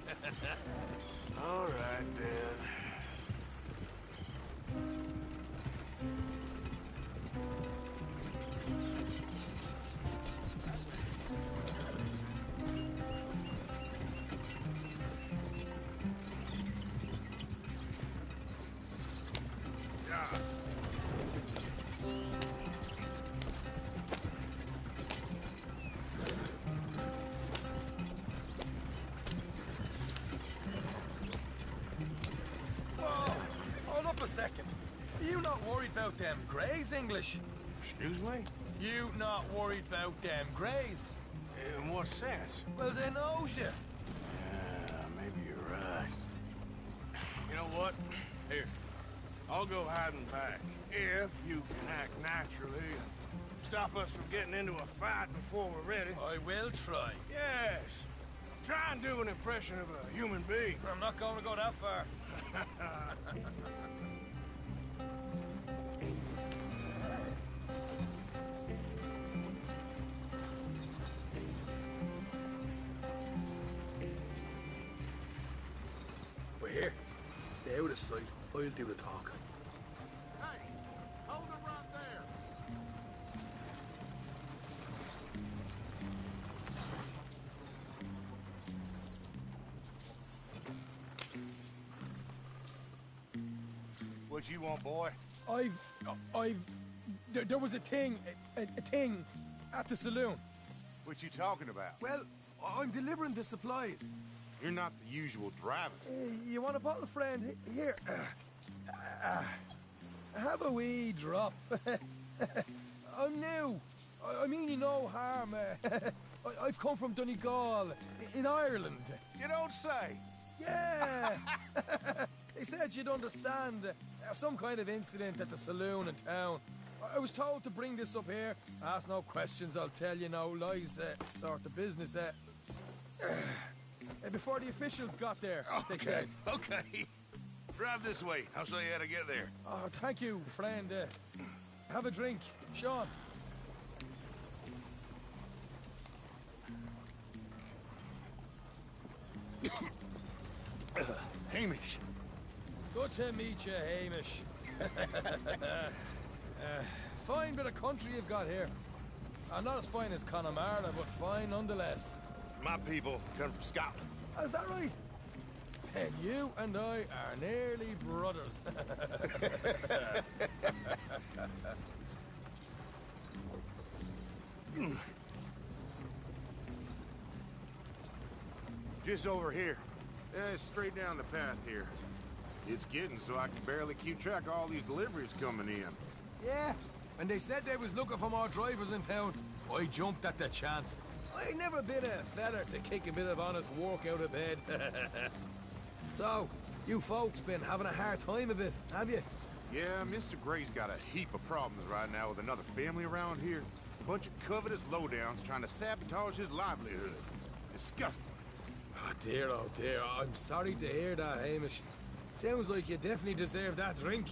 All right, then. Second. You not worried about them Greys, English? Excuse me? You not worried about them Greys? In what sense? Well, they knows you. Yeah, maybe you're right. You know what? Here, I'll go hiding back. If you can act naturally and stop us from getting into a fight before we're ready. I will try. Yes. Try and do an impression of a human being. I'm not going to go that far. We're here. Stay out of sight. I'll do the talking. Hey, hold it right there. What you want, boy? There was a thing at the saloon. What you talking about? Well, I'm delivering the supplies. You're not the usual driver. You want a bottle, friend? Here. Have a wee drop. I'm new. I mean you no harm. I've come from Donegal, in Ireland. You don't say. Yeah. They said you'd understand. Some kind of incident at the saloon in town. I was told to bring this up here. Ask no questions, I'll tell you no lies. Sort of business. Before the officials got there, they said. Okay. Drive this way. I'll show you how to get there. Oh, thank you, friend. Have a drink. Sean. Hamish. Good to meet you, Hamish. Fine bit of country you've got here. Not as fine as Connemara, but fine nonetheless. My people come from Scotland. Is that right? And you and I are nearly brothers. Just over here. Straight down the path here. It's getting so I can barely keep track of all these deliveries coming in. Yeah, when they said they was looking for more drivers in town, I jumped at the chance. I never been a feather to kick a bit of honest work out of bed. So, you folks been having a hard time of it, have you? Yeah, Mr. Gray's got a heap of problems right now with another family around here. A bunch of covetous lowdowns trying to sabotage his livelihood. Disgusting. Oh dear, I'm sorry to hear that, Hamish. Sounds like you definitely deserve that drink.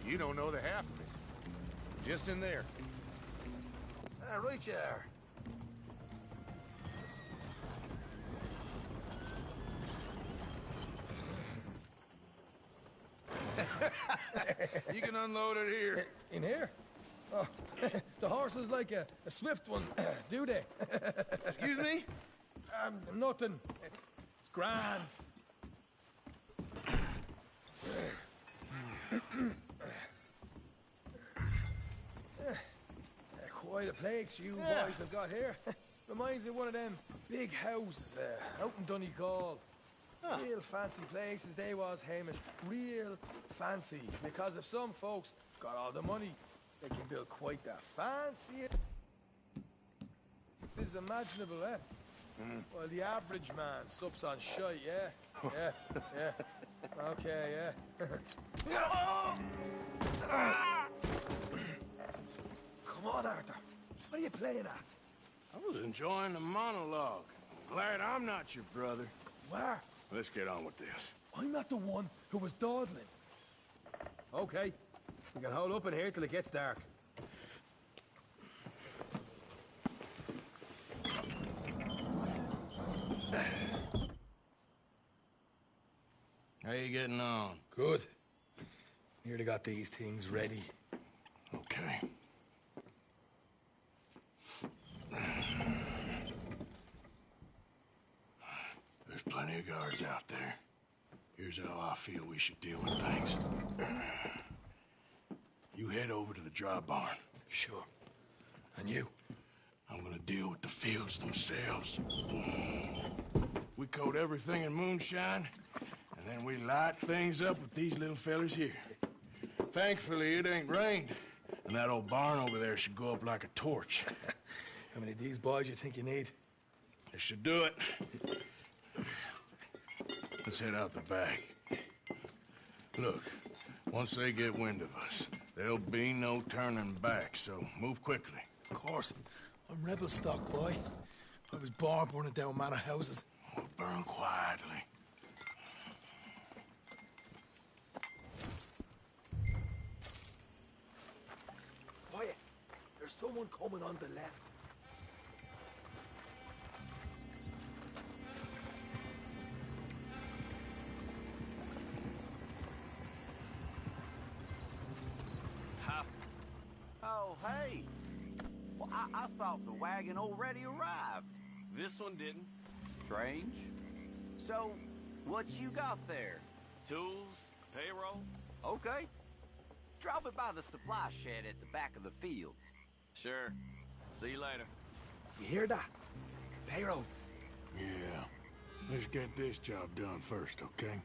You don't know the half of it. Just in there. Right you are. You can unload it here. In here? Oh, the horse is like a swift one, do they? Excuse me? Nothing. It's grand. place you boys have got here reminds me of one of them big houses out in Donegal. Real fancy places they was, Hamish. Real fancy. Because if some folks got all the money, they can build quite the fanciest is imaginable, eh? Well, the average man sups on shite, yeah? Yeah. Okay, yeah. Come on, Arthur. What are you playing at? I was enjoying the monologue. Glad I'm not your brother. Where? Let's get on with this. I'm not the one who was dawdling. Okay. We can hold up in here till it gets dark. How you getting on? Good. Nearly got these things ready. Okay. There's plenty of guards out there. Here's how I feel we should deal with things. You head over to the dry barn. Sure. And you? I'm gonna deal with the fields themselves. We coat everything in moonshine, and then we light things up with these little fellers here. Thankfully, it ain't rained, and that old barn over there should go up like a torch. How many of these boys you think you need? This should do it. Let's head out the back. Look, once they get wind of us, there'll be no turning back, so move quickly. Of course. I'm rebel stock, boy. I was born burning down manor houses. We'll burn quietly. Quiet. There's someone coming on the left. Oh, hey. Well, I thought the wagon already arrived. This one didn't. Strange. So, what you got there? Tools, payroll. Okay. Drop it by the supply shed at the back of the fields. Sure. See you later. You hear that? Payroll. Yeah. Let's get this job done first, okay?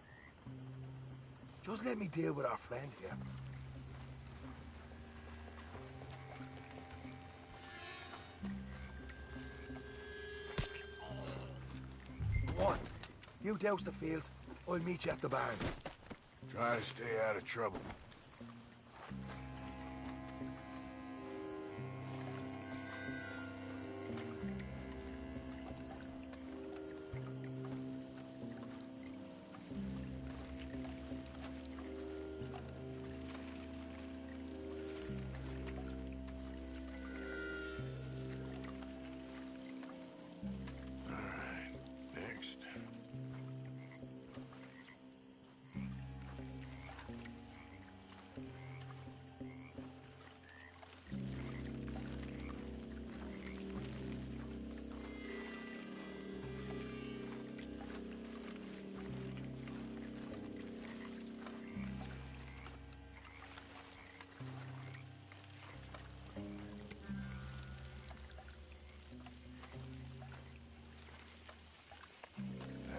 Just let me deal with our friend here. Go on. You douse the fields. I'll meet you at the barn. Try to stay out of trouble.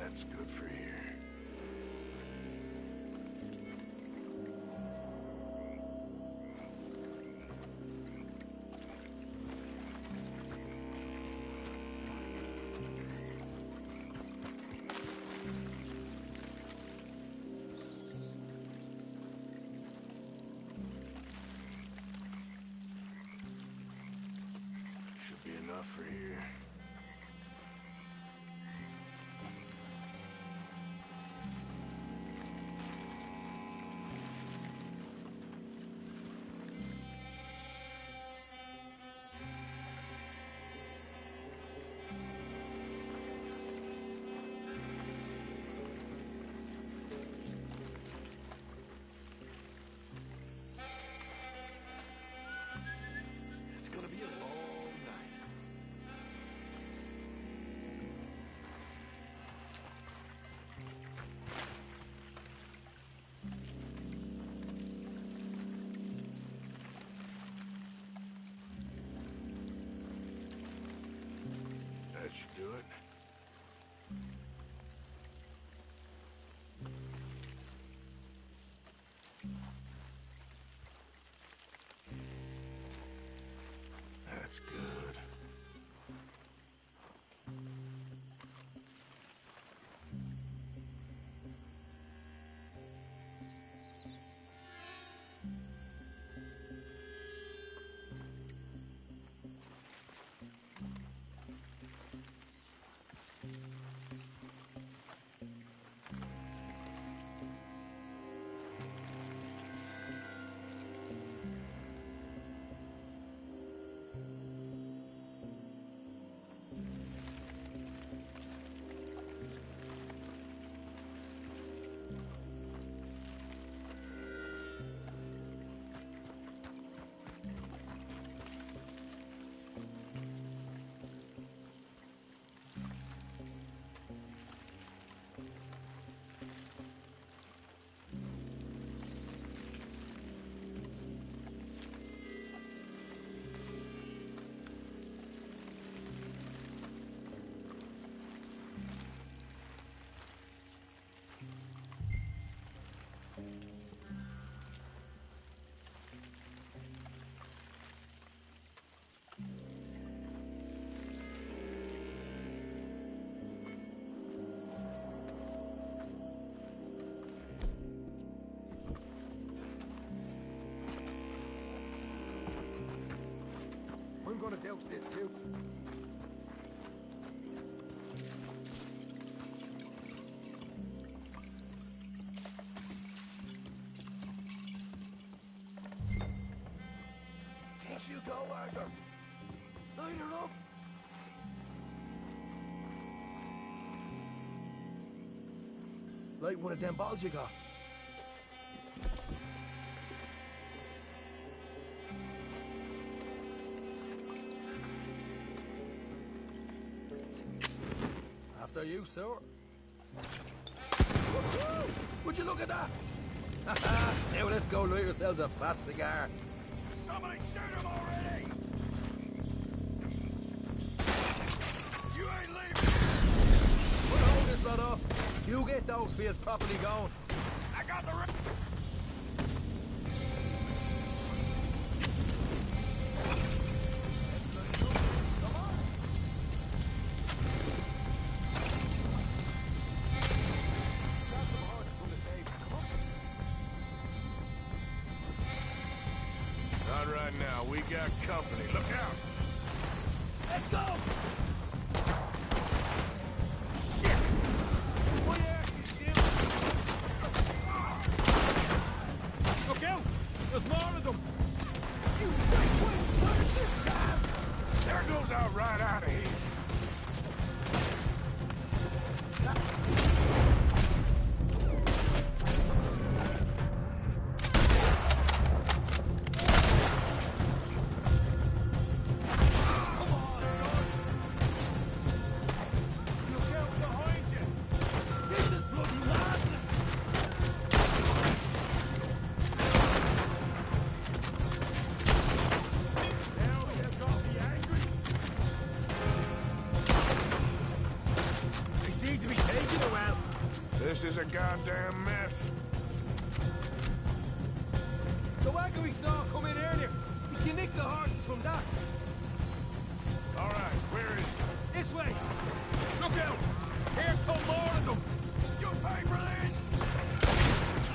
That's good for here. Should be enough for here. gonna douse this too. Can't you go, Arthur? Light her up! Like one of them balls you got. After you, sir. Would you look at that? Now let's go light yourselves a fat cigar. Somebody shoot him already! You ain't leaving! We'll hold this lot off. You get those fields properly going. I got the Not right now. We got company. Look out! Let's go! Look out! There's more of them! There goes out right out of here. This is a goddamn mess. The wagon we saw come in earlier. We can nick the horses from that. All right, where is it? This way. Look out! Here come more of them. You pay for this?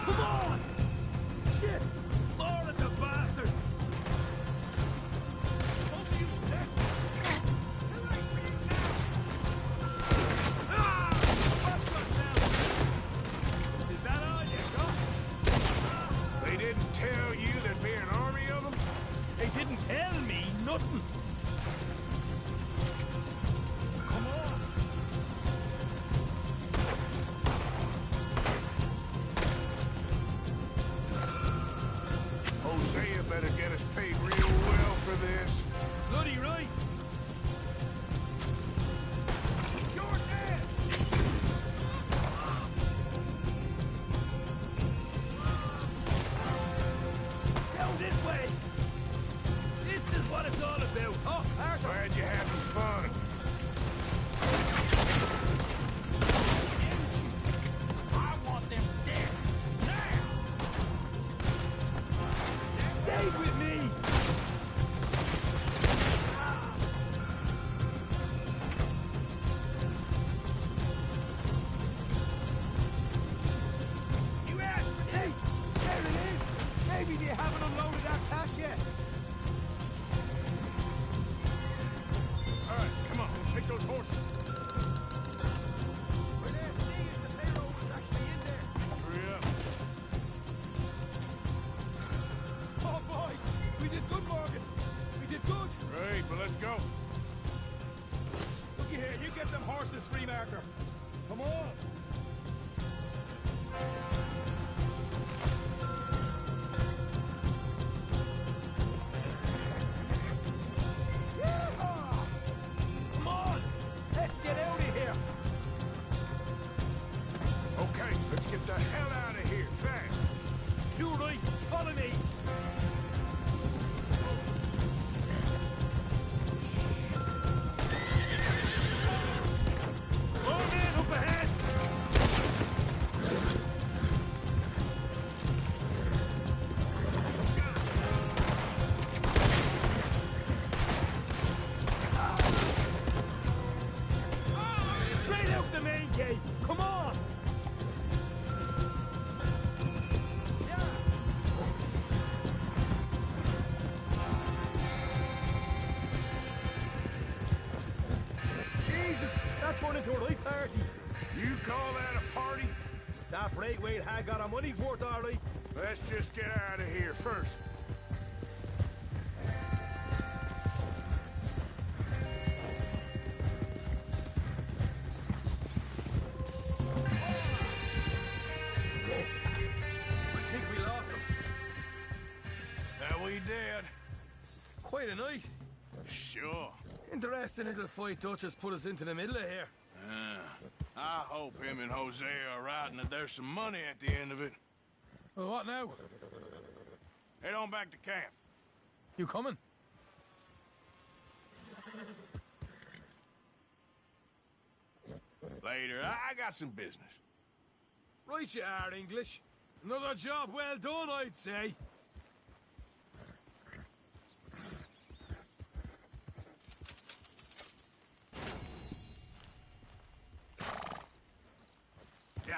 Come on! Shit! More of the bastards! They didn't tell you there'd be an army of them? They didn't tell me nothing. Come on. Hosea better get us paid real well for this. Bloody right. You're dead! Down this way. This is what it's all about. Oh, Arthur. Glad you're having fun. I want them dead! Now! Stay with me. You asked for Hey, there it is. Maybe they haven't unloaded that cash yet. All right, come on, take those horses. We're there to see if the payroll was actually in there. Hurry up. Oh, boy. We did good, Morgan. We did good. Great, but let's go. Looky here. You get them horses free, Marker. Come on. Yeehaw! Come on. Let's get out of here. Okay, let's get the hell out of here, fast. You right. Follow me. More men up ahead. You call that a party? That Braithwaite had got our money's worth, all right. Let's just get out of here first. I think we lost him. That we did. Quite a night. Sure. Interesting little fight Dutch has put us into the middle of here. I hope him and Jose are right and that there's some money at the end of it. Well, what now? Head on back to camp. You coming? Later. I got some business. Right you are, English. Another job well done, I'd say. Yeah.